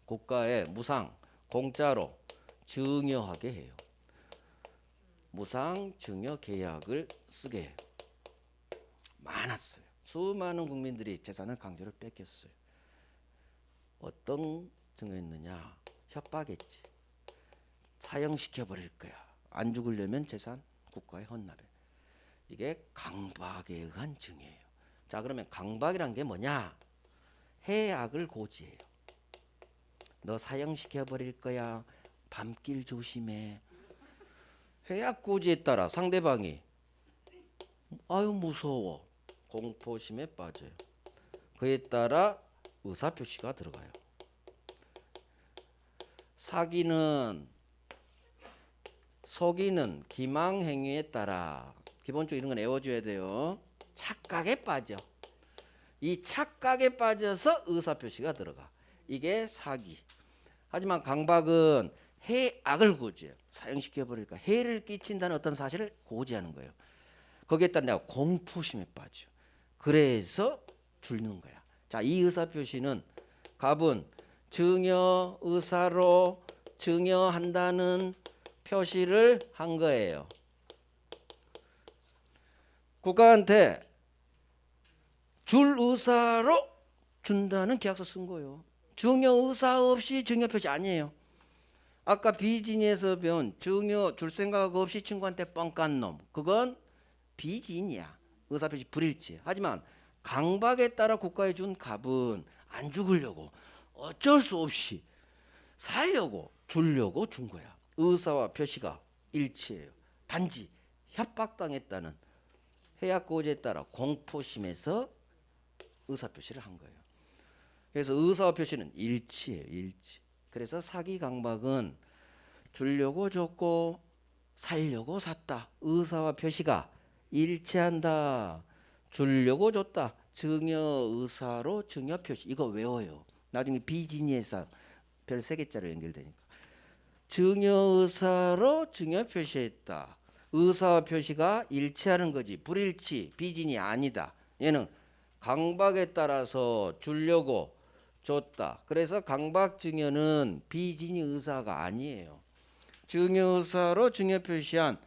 국가에 무상 공짜로 증여하게 해요. 무상 증여 계약을 쓰게 해요. 많았어요. 수많은 국민들이 재산을 강제로 뺏겼어요. 어떤 증여했느냐? 협박했지. 사형시켜 버릴 거야. 안 죽으려면 재산 국가에 헌납해. 이게 강박에 의한 증여예요. 자, 그러면 강박이란 게 뭐냐? 해악을 고지해요. 너 사형시켜 버릴 거야. 밤길 조심해. 해악 고지에 따라 상대방이 아유 무서워. 공포심에 빠져요. 그에 따라 의사표시가 들어가요. 사기는 속이는 기망행위에 따라 기본적으로 이런 건 외워줘야 돼요. 착각에 빠져. 이 착각에 빠져서 의사표시가 들어가. 이게 사기. 하지만 강박은 해악을 고지해요. 사형시켜버릴까 해를 끼친다는 어떤 사실을 고지하는 거예요. 거기에 따라 내가 공포심에 빠져. 그래서 죽는 거야. 자, 이 의사표시는 갑은 증여 의사로 증여한다는 표시를 한 거예요. 국가한테 줄 의사로 준다는 계약서 쓴 거예요. 증여 의사 없이 증여 표시 아니에요. 아까 비진에서 배운 증여 줄 생각 없이 친구한테 뻥 깐 놈. 그건 비진이야. 의사 표시 불일치. 하지만 강박에 따라 국가에 준 갑은 안 죽으려고 어쩔 수 없이 살려고 주려고 준 거야. 의사와 표시가 일치해요. 단지 협박당했다는 해악 고지에 따라 공포심에서 의사 표시를 한 거예요. 그래서 의사와 표시는 일치예요. 일치. 그래서 사기 강박은 주려고 줬고 살려고 샀다. 의사와 표시가 일치한다. 주려고 줬다. 증여 의사로 증여 표시. 이거 외워요. 나중에 비진리에서 별 3개짜리 연결되니까. 증여 의사로 증여 표시했다. 의사와 표시가 일치하는 거지. 불일치, 비진이 아니다. 얘는 강박에 따라서 주려고 줬다. 그래서 강박 증여는 비진이 의사가 아니에요. 증여 의사로 증여 표시한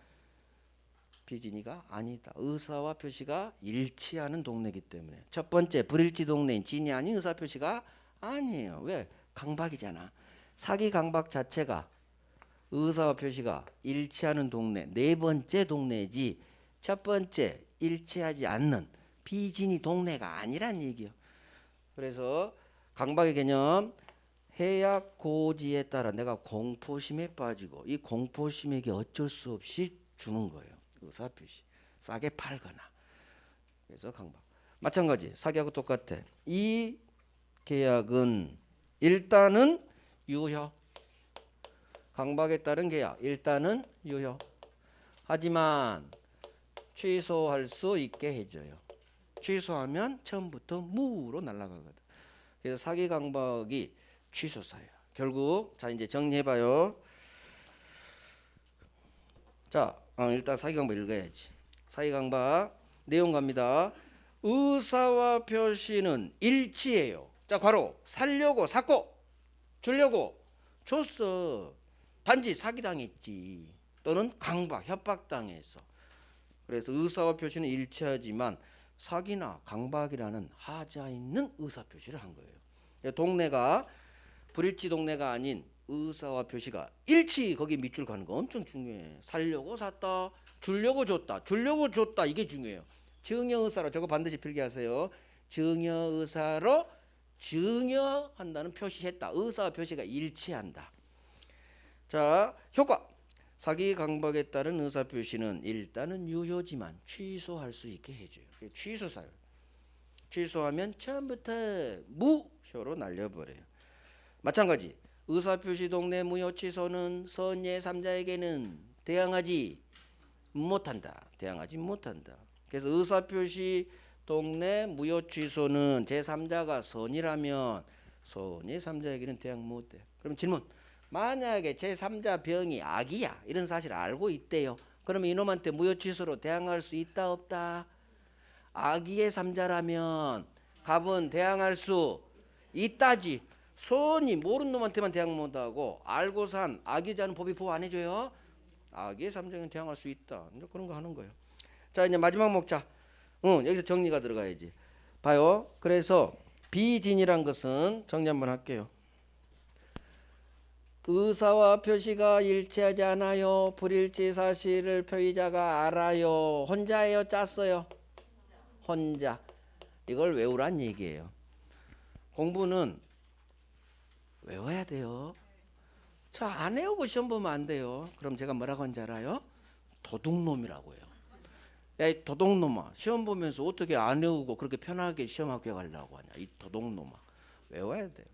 비진이가 아니다. 의사와 표시가 일치하는 동네이기 때문에. 첫 번째 불일치 동네인 진이 아닌 의사 표시가 아니에요. 왜? 강박이잖아. 사기 강박 자체가 의사와 표시가 일치하는 동네. 네 번째 동네지. 첫 번째 일치하지 않는 비진이 동네가 아니란 얘기요. 그래서 강박의 개념 해약 고지에 따라 내가 공포심에 빠지고 이 공포심에게 어쩔 수 없이 주는 거예요. 의사표시 싸게 팔거나. 그래서 강박. 마찬가지 사기하고 똑같아. 이 계약은 일단은 유효. 강박에 따른 계약 일단은 유효. 하지만 취소할 수 있게 해줘요. 취소하면 처음부터 무로 날아가거든. 그래서 사기 강박이 취소사예요. 결국 자 이제 정리해봐요. 자 일단 사기 강박 읽어야지. 사기 강박 내용 갑니다. 의사와 표시는 일치해요. 자 괄호 살려고 샀고 주려고 줬어. 단지 사기당했지 또는 강박 협박당해서. 그래서 의사와 표시는 일치하지만 사기나 강박이라는 하자 있는 의사 표시를 한 거예요. 동네가 불일치 동네가 아닌 의사와 표시가 일치, 거기 밑줄 가는 거 엄청 중요해. 살려고 샀다, 주려고 줬다, 주려고 줬다, 이게 중요해요. 증여의사로 저거 반드시 필기하세요. 증여의사로 증여한다는 표시했다. 의사와 표시가 일치한다. 자 효과. 사기 강박에 따른 의사 표시는 일단은 유효지만 취소할 수 있게 해줘요. 취소사유. 취소하면 처음부터 무효로 날려버려요. 마찬가지 의사 표시 동네 무효 취소는 선예 3자에게는 대항하지 못한다. 대항하지 못한다. 그래서 의사 표시 동네 무효 취소는 제3자가 선이라면 선예 3자에게는 대항 못해. 그럼 질문. 만약에 제3자 병이 악이야 이런 사실을 알고 있대요. 그러면 이놈한테 무효 취소로 대항할 수 있다 없다? 악의의 3자라면 갑은 대항할 수 있다지. 선이 모르는 놈한테만 대항 못하고 알고 산 악의자는 법이 보호 안 해줘요. 악의의 3자는 대항할 수 있다. 이제 그런 거 하는 거예요. 자 이제 마지막 목차. 여기서 정리가 들어가야지. 봐요. 그래서 비진이란 것은 정리 한번 할게요. 의사와 표시가 일치하지 않아요. 불일치 사실을 표의자가 알아요. 혼자예요, 짰어요? 혼자. 이걸 외우란 얘기예요. 공부는 외워야 돼요. 자, 안 외우고 시험 보면 안 돼요. 그럼 제가 뭐라고 한지 알아요? 도둑놈이라고 해요. 야, 이 도둑놈아. 시험 보면서 어떻게 안 외우고 그렇게 편하게 시험 합격하려고 하냐. 이 도둑놈아. 외워야 돼요.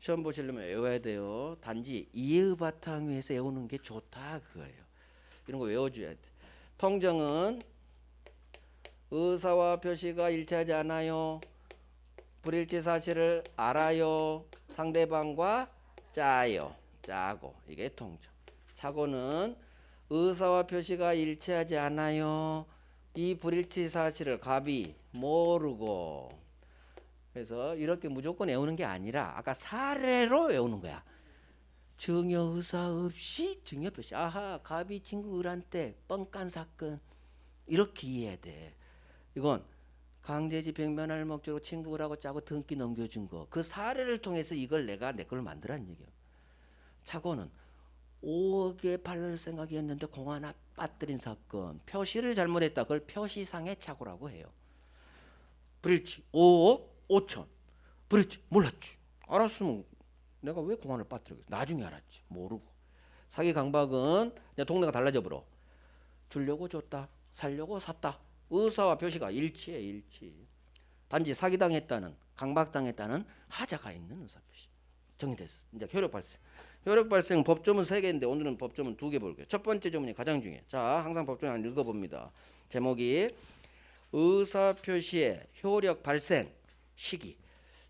시험 보시려면 외워야 돼요. 단지 이해의 바탕 위에서 외우는 게 좋다 그거예요. 이런 거 외워줘야 돼. 통정은 의사와 표시가 일치하지 않아요. 불일치 사실을 알아요. 상대방과 짜요. 짜고 이게 통정. 착오는 의사와 표시가 일치하지 않아요. 이 불일치 사실을 갑이 모르고. 그래서 이렇게 무조건 외우는 게 아니라 아까 사례로 외우는 거야. 증여 의사 없이 증여 표시. 아하, 갑이 친구 을한테 뻥깐 사건. 이렇게 이해해야 돼. 이건 강제집행 면할 목적으로 친구 을하고 짜고 등기 넘겨준 거. 그 사례를 통해서 이걸 내가 내 걸 만들란 얘기야. 착오는 5억에 팔 생각이었는데 공 하나 빠뜨린 사건. 표시를 잘못했다. 그걸 표시상의 착오라고 해요. 불일치 5억 5천. 불일치 몰랐지. 알았으면 내가 왜 공안을 빠뜨리겠어. 나중에 알았지. 모르고. 사기 강박은 내 동네가 달라져 버려. 주려고 줬다. 살려고 샀다. 의사와 표시가 일치해. 일치. 단지 사기당했다는 강박당했다는 하자가 있는 의사표시. 정리됐어. 이제 효력 발생. 효력 발생 법조문 3개인데 오늘은 법조문 2개 볼게요. 첫 번째 조문이 가장 중요해. 자, 항상 법조문 한번 읽어봅니다. 제목이 의사표시의 효력 발생 시기.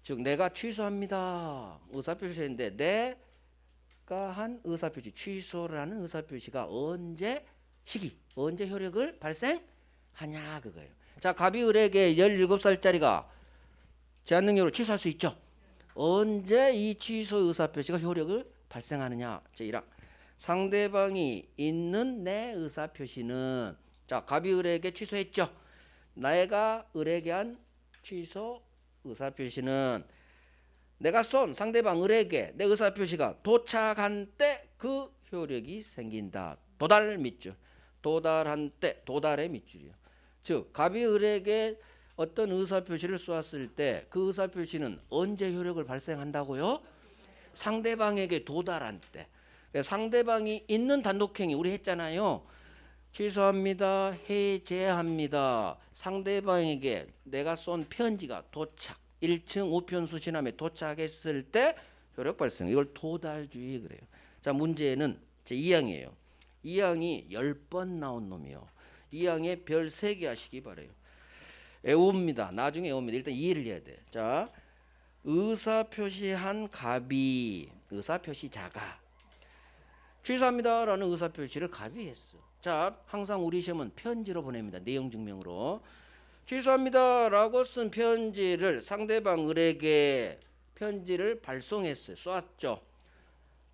즉 내가 취소합니다. 의사표시인데 내가 한 의사표시 취소를 하는 의사표시가 언제 시기 언제 효력을 발생하냐 그거예요. 자, 갑이 을에게 17살짜리가 제한능력으로 취소할 수 있죠. 언제 이 취소 의사표시가 효력을 발생하느냐. 제1항 상대방이 있는 내 의사표시는 자 갑이 을에게 취소했죠. 내가 을에게 한 취소 의사표시는 내가 쏜 상대방 을에게 내 의사표시가 도착한 때 그 효력이 생긴다. 도달 밑줄. 도달한 때 도달의 밑줄이요. 즉 갑이 을에게 어떤 의사표시를 쏘았을 때 그 의사표시는 언제 효력을 발생한다고요? 상대방에게 도달한 때. 상대방이 있는 단독행위 우리 했잖아요. 취소합니다. 해제합니다. 상대방에게 내가 쏜 편지가 도착 1층 우편수 지남에 도착했을 때 효력 발생. 이걸 도달주의 그래요. 자, 문제는 제 2항이에요. 2항이 10번 나온 놈이요. 2항에 별 3개 하시기 바래요. 외웁니다. 나중에 외웁니다. 일단 이해를 해야 돼. 자, 의사표시한 갑이 의사표시자가 취소합니다라는 의사표시를 갑이 했어. 자, 항상 우리 시험은 편지로 보냅니다. 내용 증명으로. 취소합니다라고 쓴 편지를 상대방 을에게 편지를 발송했어요. 쏘았죠.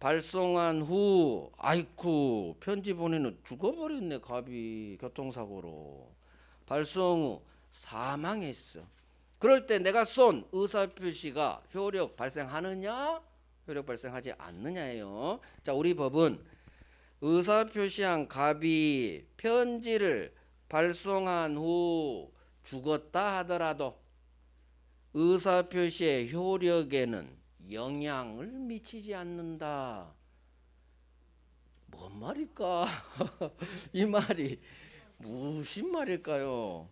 발송한 후 아이쿠 편지 보내는 죽어버렸네. 갑이 교통사고로. 발송 후 사망했어. 그럴 때 내가 쏜 의사표시가 효력 발생하느냐 효력 발생하지 않느냐예요. 자, 우리 법은 의사표시한 갑이 편지를 발송한 후 죽었다 하더라도 의사표시의 효력에는 영향을 미치지 않는다. 뭔 말일까? 이 말이 무슨 말일까요?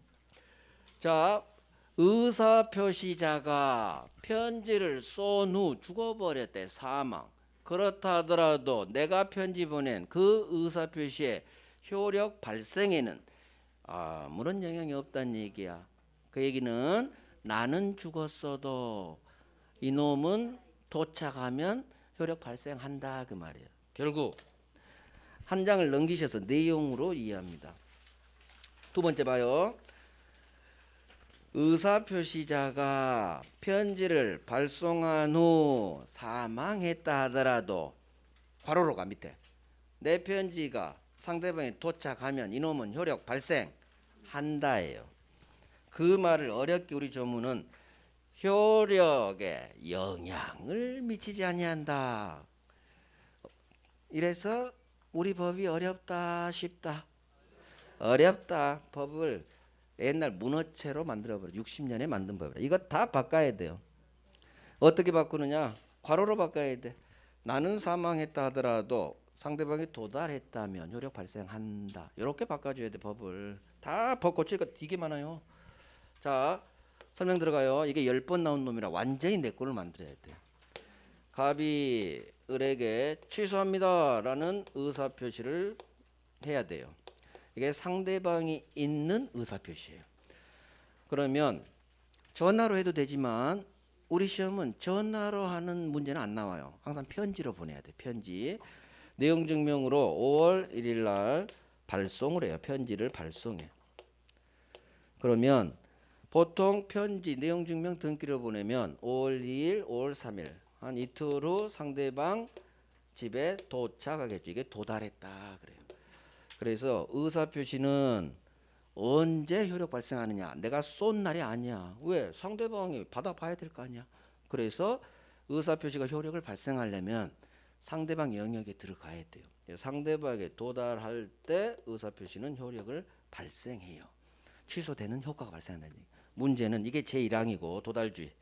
자, 의사표시자가 편지를 쏜 후 죽어버렸대. 사망. 그렇다 하더라도 내가 편지 보낸 그 의사표시의 효력 발생에는 아무런 영향이 없다는 얘기야. 그 얘기는 나는 죽었어도 이놈은 도착하면 효력 발생한다 그 말이에요. 결국 한 장을 넘기셔서 내용으로 이해합니다. 두 번째 봐요. 의사표시자가 편지를 발송한 후 사망했다 하더라도 괄호로 가 밑에 내 편지가 상대방에 도착하면 이놈은 효력 발생한다예요. 그 말을 어렵게 우리 조문은 효력에 영향을 미치지 아니한다. 이래서 우리 법이 어렵다 쉽다. 어렵다. 법을 옛날 문어체로 만들어버려. 60년에 만든 법이라. 이거 다 바꿔야 돼요. 어떻게 바꾸느냐? 괄호로 바꿔야 돼. 나는 사망했다 하더라도 상대방이 도달했다면 효력 발생한다. 이렇게 바꿔줘야 돼. 법을. 다 법 고치니까 되게 많아요. 자, 설명 들어가요. 이게 10번 나온 놈이라 완전히 내 꼴을 만들어야 돼. 갑이 을에게 취소합니다라는 의사표시를 해야 돼요. 이게 상대방이 있는 의사표시예요. 그러면 전화로 해도 되지만 우리 시험은 전화로 하는 문제는 안 나와요. 항상 편지로 보내야 돼. 편지. 내용 증명으로 5월 1일 날 발송을 해요. 편지를 발송해. 그러면 보통 편지 내용 증명 등기를 보내면 5월 2일, 5월 3일 한 이틀 후 상대방 집에 도착하겠죠. 이게 도달했다 그래요. 그래서 의사표시는 언제 효력 발생하느냐? 내가 쏜 날이 아니야. 왜? 상대방이 받아봐야 될 거 아니야. 그래서 의사표시가 효력을 발생하려면 상대방 영역에 들어가야 돼요. 상대방에 도달할 때 의사표시는 효력을 발생해요. 취소되는 효과가 발생한다는 얘기. 문제는 이게 제1항이고 도달주의.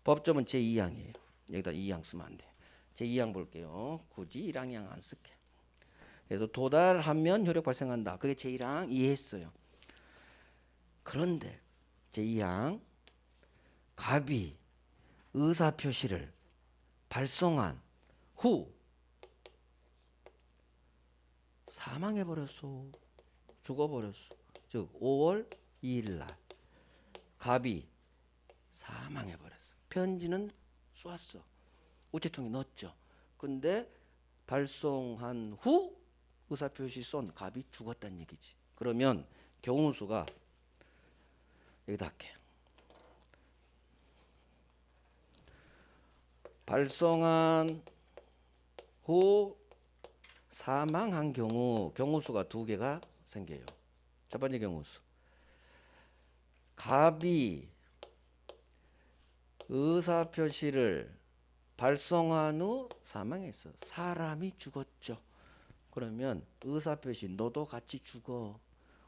법조문 제2항이에요. 여기다 2항 쓰면 안 돼. 제2항 볼게요. 굳이 1항 안 쓸게. 그래서 도달하면 효력 발생한다. 그게 제1항 이해했어요. 그런데 제2항 갑이 의사표시를 발송한 후 사망해버렸어. 죽어버렸어. 즉 5월 2일 날 갑이 사망해버렸어. 편지는 쏘았어. 우체통에 넣었죠. 근데 발송한 후 의사표시 쏜 갑이 죽었다는 얘기지. 그러면 경우수가 여기다 할게. 발송한 후 사망한 경우 경우수가 두 개가 생겨요. 첫 번째 경우수. 갑이 의사표시를 발송한 후 사망했어. 사람이 죽었죠. 그러면 의사표시 너도 같이 죽어.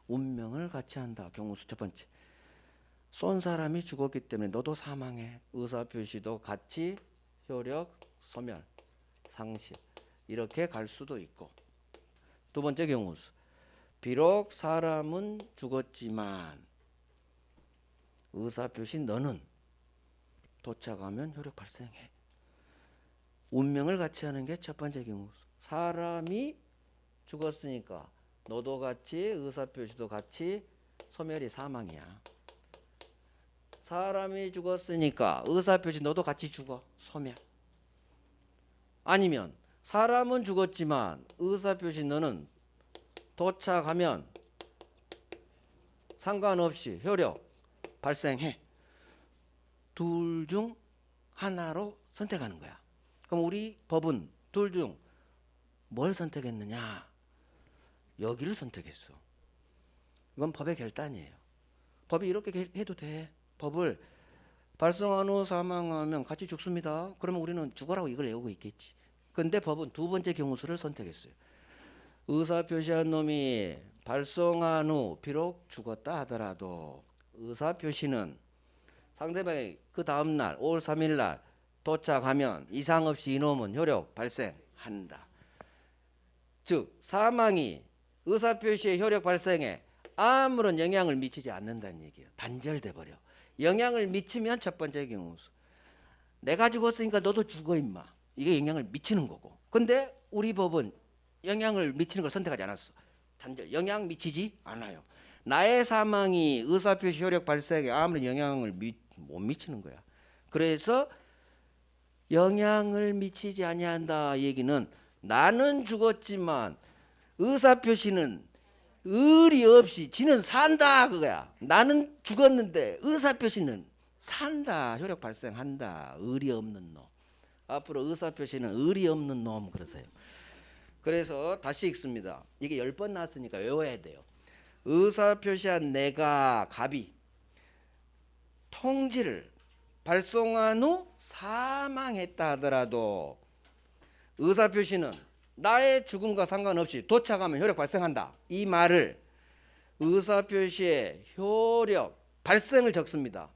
운명을 같이 한다. 경우수 첫 번째. 쏜 사람이 죽었기 때문에 너도 사망해. 의사표시도 같이 효력, 소멸, 상실 이렇게 갈 수도 있고. 두 번째 경우수. 비록 사람은 죽었지만 의사표시 너는 도착하면 효력 발생해. 운명을 같이 하는 게 첫 번째 경우수. 사람이 죽었으니까 너도 같이 의사표시도 같이 소멸이 사망이야. 사람이 죽었으니까 의사표시 너도 같이 죽어. 소멸. 아니면 사람은 죽었지만 의사표시 너는 도착하면 상관없이 효력 발생해. 둘 중 하나로 선택하는 거야. 그럼 우리 법은 둘 중 뭘 선택했느냐? 여기를 선택했어. 이건 법의 결단이에요. 법이 이렇게 해도 돼. 법을 발생한 후 사망하면 같이 죽습니다. 그러면 우리는 죽어라고 이걸 외우고 있겠지. 근데 법은 두 번째 경우수를 선택했어요. 의사표시한 놈이 발송한 후 비록 죽었다 하더라도 의사표시는 상대방이 그 다음날 5월 3일날 도착하면 이상 없이 이놈은 효력 발생한다. 즉 사망이 의사표시의 효력 발생에 아무런 영향을 미치지 않는다는 얘기예요. 단절돼 버려. 영향을 미치면 첫 번째 경우수. 내가 죽었으니까 너도 죽어 임마. 이게 영향을 미치는 거고. 근데 우리 법은 영향을 미치는 걸 선택하지 않았어. 단절. 영향 미치지 않아요. 나의 사망이 의사표시 효력 발생에 아무런 영향을 못 미치는 거야. 그래서 영향을 미치지 아니한다 이 얘기는 나는 죽었지만 의사표시는 의리 없이 지는 산다 그거야. 나는 죽었는데 의사표시는 산다. 효력 발생한다. 의리 없는 놈. 앞으로 의사표시는 의리 없는 놈 그러세요. 그래서 다시 읽습니다. 이게 10번 나왔으니까 외워야 돼요. 의사표시한 내가 갑이 통지를 발송한 후 사망했다 하더라도 의사표시는 나의 죽음과 상관없이 도착하면 효력 발생한다. 이 말을 의사표시의 효력 발생을 적습니다.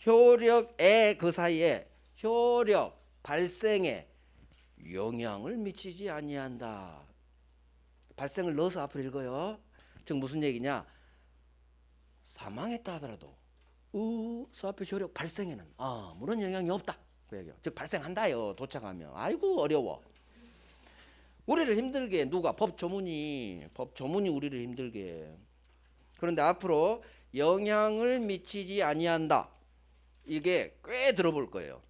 효력의 그 사이에 효력 발생에 영향을 미치지 아니한다. 발생을 넣어서 앞으로 읽어요. 즉 무슨 얘기냐? 사망했다 하더라도 의사표시 효력 발생에는 아무런 영향이 없다. 그 얘기요. 즉 발생한다요. 도착하면. 아이고 어려워. 우리를 힘들게 해. 누가? 법조문이 우리를 힘들게 해. 그런데 앞으로 영향을 미치지 아니한다. 이게 꽤 들어볼 거예요.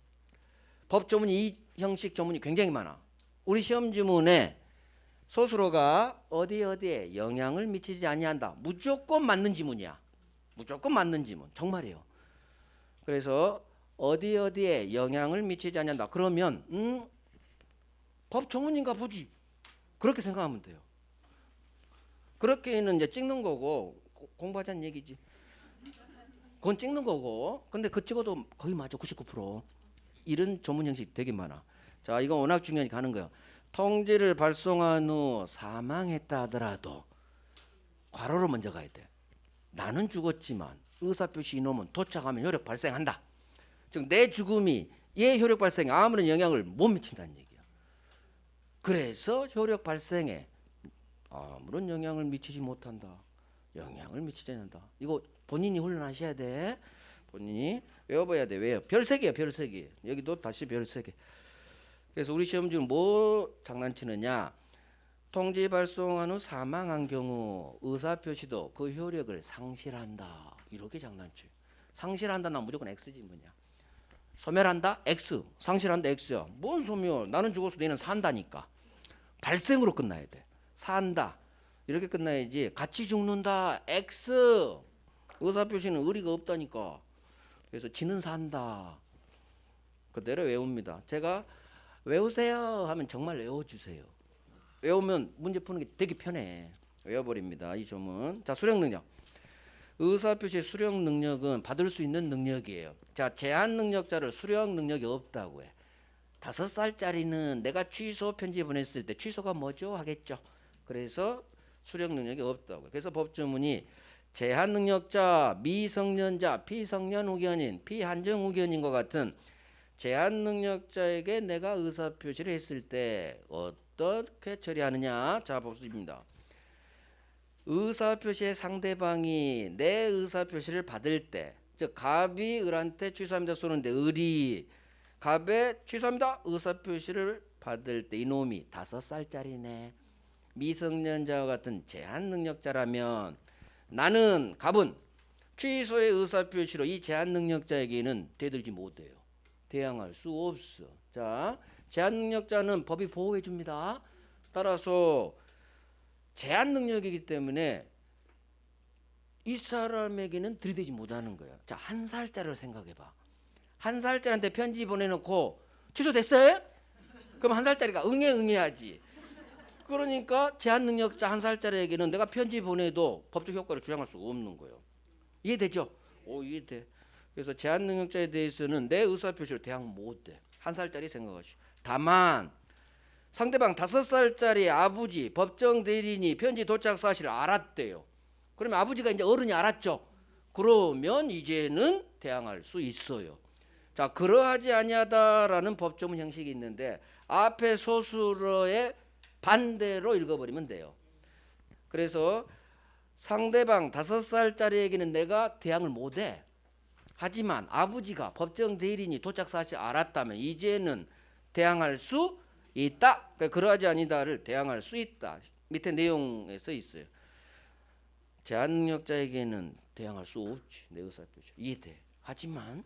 법조문이 이 형식 조문이 굉장히 많아. 우리 시험 지문에 소수로가 어디에 영향을 미치지 아니한다. 무조건 맞는 지문이야. 무조건 맞는 지문. 정말이에요. 그래서 어디에 영향을 미치지 아니한다. 그러면 법조문인가 보지. 그렇게 생각하면 돼요. 그렇게는 이제 찍는 거고 공부하자는 얘기지. 그건 찍는 거고. 근데 그 찍어도 거의 맞아. 99%. 이런 조문 형식 되게 많아. 자, 이건 워낙 중요하니까 하는 거예요. 통지를 발송한 후 사망했다 하더라도 괄호로 먼저 가야 돼. 나는 죽었지만 의사표시 이놈은 도착하면 효력 발생한다. 즉 내 죽음이 얘 효력 발생에 아무런 영향을 못 미친다는 얘기야. 그래서 효력 발생에 아무런 영향을 미치지 못한다. 영향을 미치지 않는다. 이거 본인이 훈련하셔야 돼. 본인이 외워봐야 돼. 왜요? 별 3개야. 별 3개. 여기도 다시 별 3개. 그래서 우리 시험 지금 뭐 장난치느냐? 통지 발송한 후 사망한 경우 의사표시도 그 효력을 상실한다. 이렇게 장난쳐요. 상실한다 나 무조건 X지 뭐냐. 소멸한다? X. 상실한다? X야. 뭔 소멸? 나는 죽어서 너는 산다니까. 발생으로 끝나야 돼. 산다. 이렇게 끝나야지. 같이 죽는다. X. 의사표시는 의리가 없다니까. 그래서 지는 산다. 그대로 외웁니다. 제가 외우세요 하면 정말 외워주세요. 외우면 문제 푸는 게 되게 편해. 외워버립니다. 이 조문. 자, 수령 능력. 의사표시의 수령 능력은 받을 수 있는 능력이에요. 자, 제한 능력자를 수령 능력이 없다고 해. 5살짜리는 내가 취소 편지 보냈을 때 취소가 뭐죠? 하겠죠. 그래서 수령 능력이 없다고. 그래서 법조문이 제한 능력자, 미성년자, 피성년 후견인, 피한정 후견인과 같은 제한 능력자에게 내가 의사표시를 했을 때 어떻게 처리하느냐? 자, 보십니다. 의사표시의 상대방이 내 의사표시를 받을 때, 즉 갑이 을한테 취소합니다 쏘는데 을이 갑에 취소합니다 의사표시를 받을 때 이놈이 5살짜리네. 미성년자와 같은 제한 능력자라면 나는 갑은 취소의 의사표시로 이 제한 능력자에게는 대들지 못해요. 대항할 수 없어. 자, 제한 능력자는 법이 보호해 줍니다. 따라서 제한 능력이기 때문에 이 사람에게는 들이대지 못하는 거예요. 자, 한 살짜리를 생각해봐. 한 살짜리한테 편지 보내놓고 취소됐어요? 그럼 한 살짜리가 응해야지. 그러니까 제한 능력자 한 살짜리에게는 내가 편지 보내도 법적 효과를 주장할 수가 없는 거예요. 이해되죠? 이해돼. 그래서 제한 능력자에 대해서는 내 의사표시로 대항 못해. 한 살짜리 생각하시오. 다만 상대방 5살짜리 아버지 법정 대리인이 편지 도착 사실을 알았대요. 그러면 아버지가 이제 어른이 알았죠. 그러면 이제는 대항할 수 있어요. 자, 그러하지 아니하다라는 법조문 형식이 있는데 앞에 소수로의 반대로 읽어버리면 돼요. 그래서 상대방 5살짜리에게는 내가 대항을 못해. 하지만 아버지가 법정 대리인이 도착 사실 알았다면 이제는 대항할 수 있다. 그러니까 그러하지 아니다를 대항할 수 있다. 밑에 내용에 써 있어요. 제한 능력자에게는 대항할 수 없지. 내 의사표시 이해돼. 하지만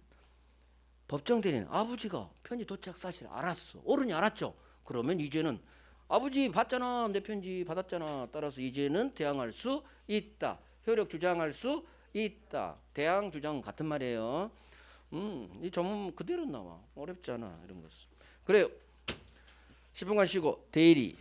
법정 대리인 아버지가 편지 도착 사실 알았어. 어른이 알았죠. 그러면 이제는 아버지 봤잖아. 내 편지 받았잖아. 따라서 이제는 대항할 수 있다. 효력 주장할 수 있다. 대항 주장 같은 말이에요. 이 전문 그대로 나와. 어렵잖아. 이런 거. 그래요. 10분간 쉬고 대리.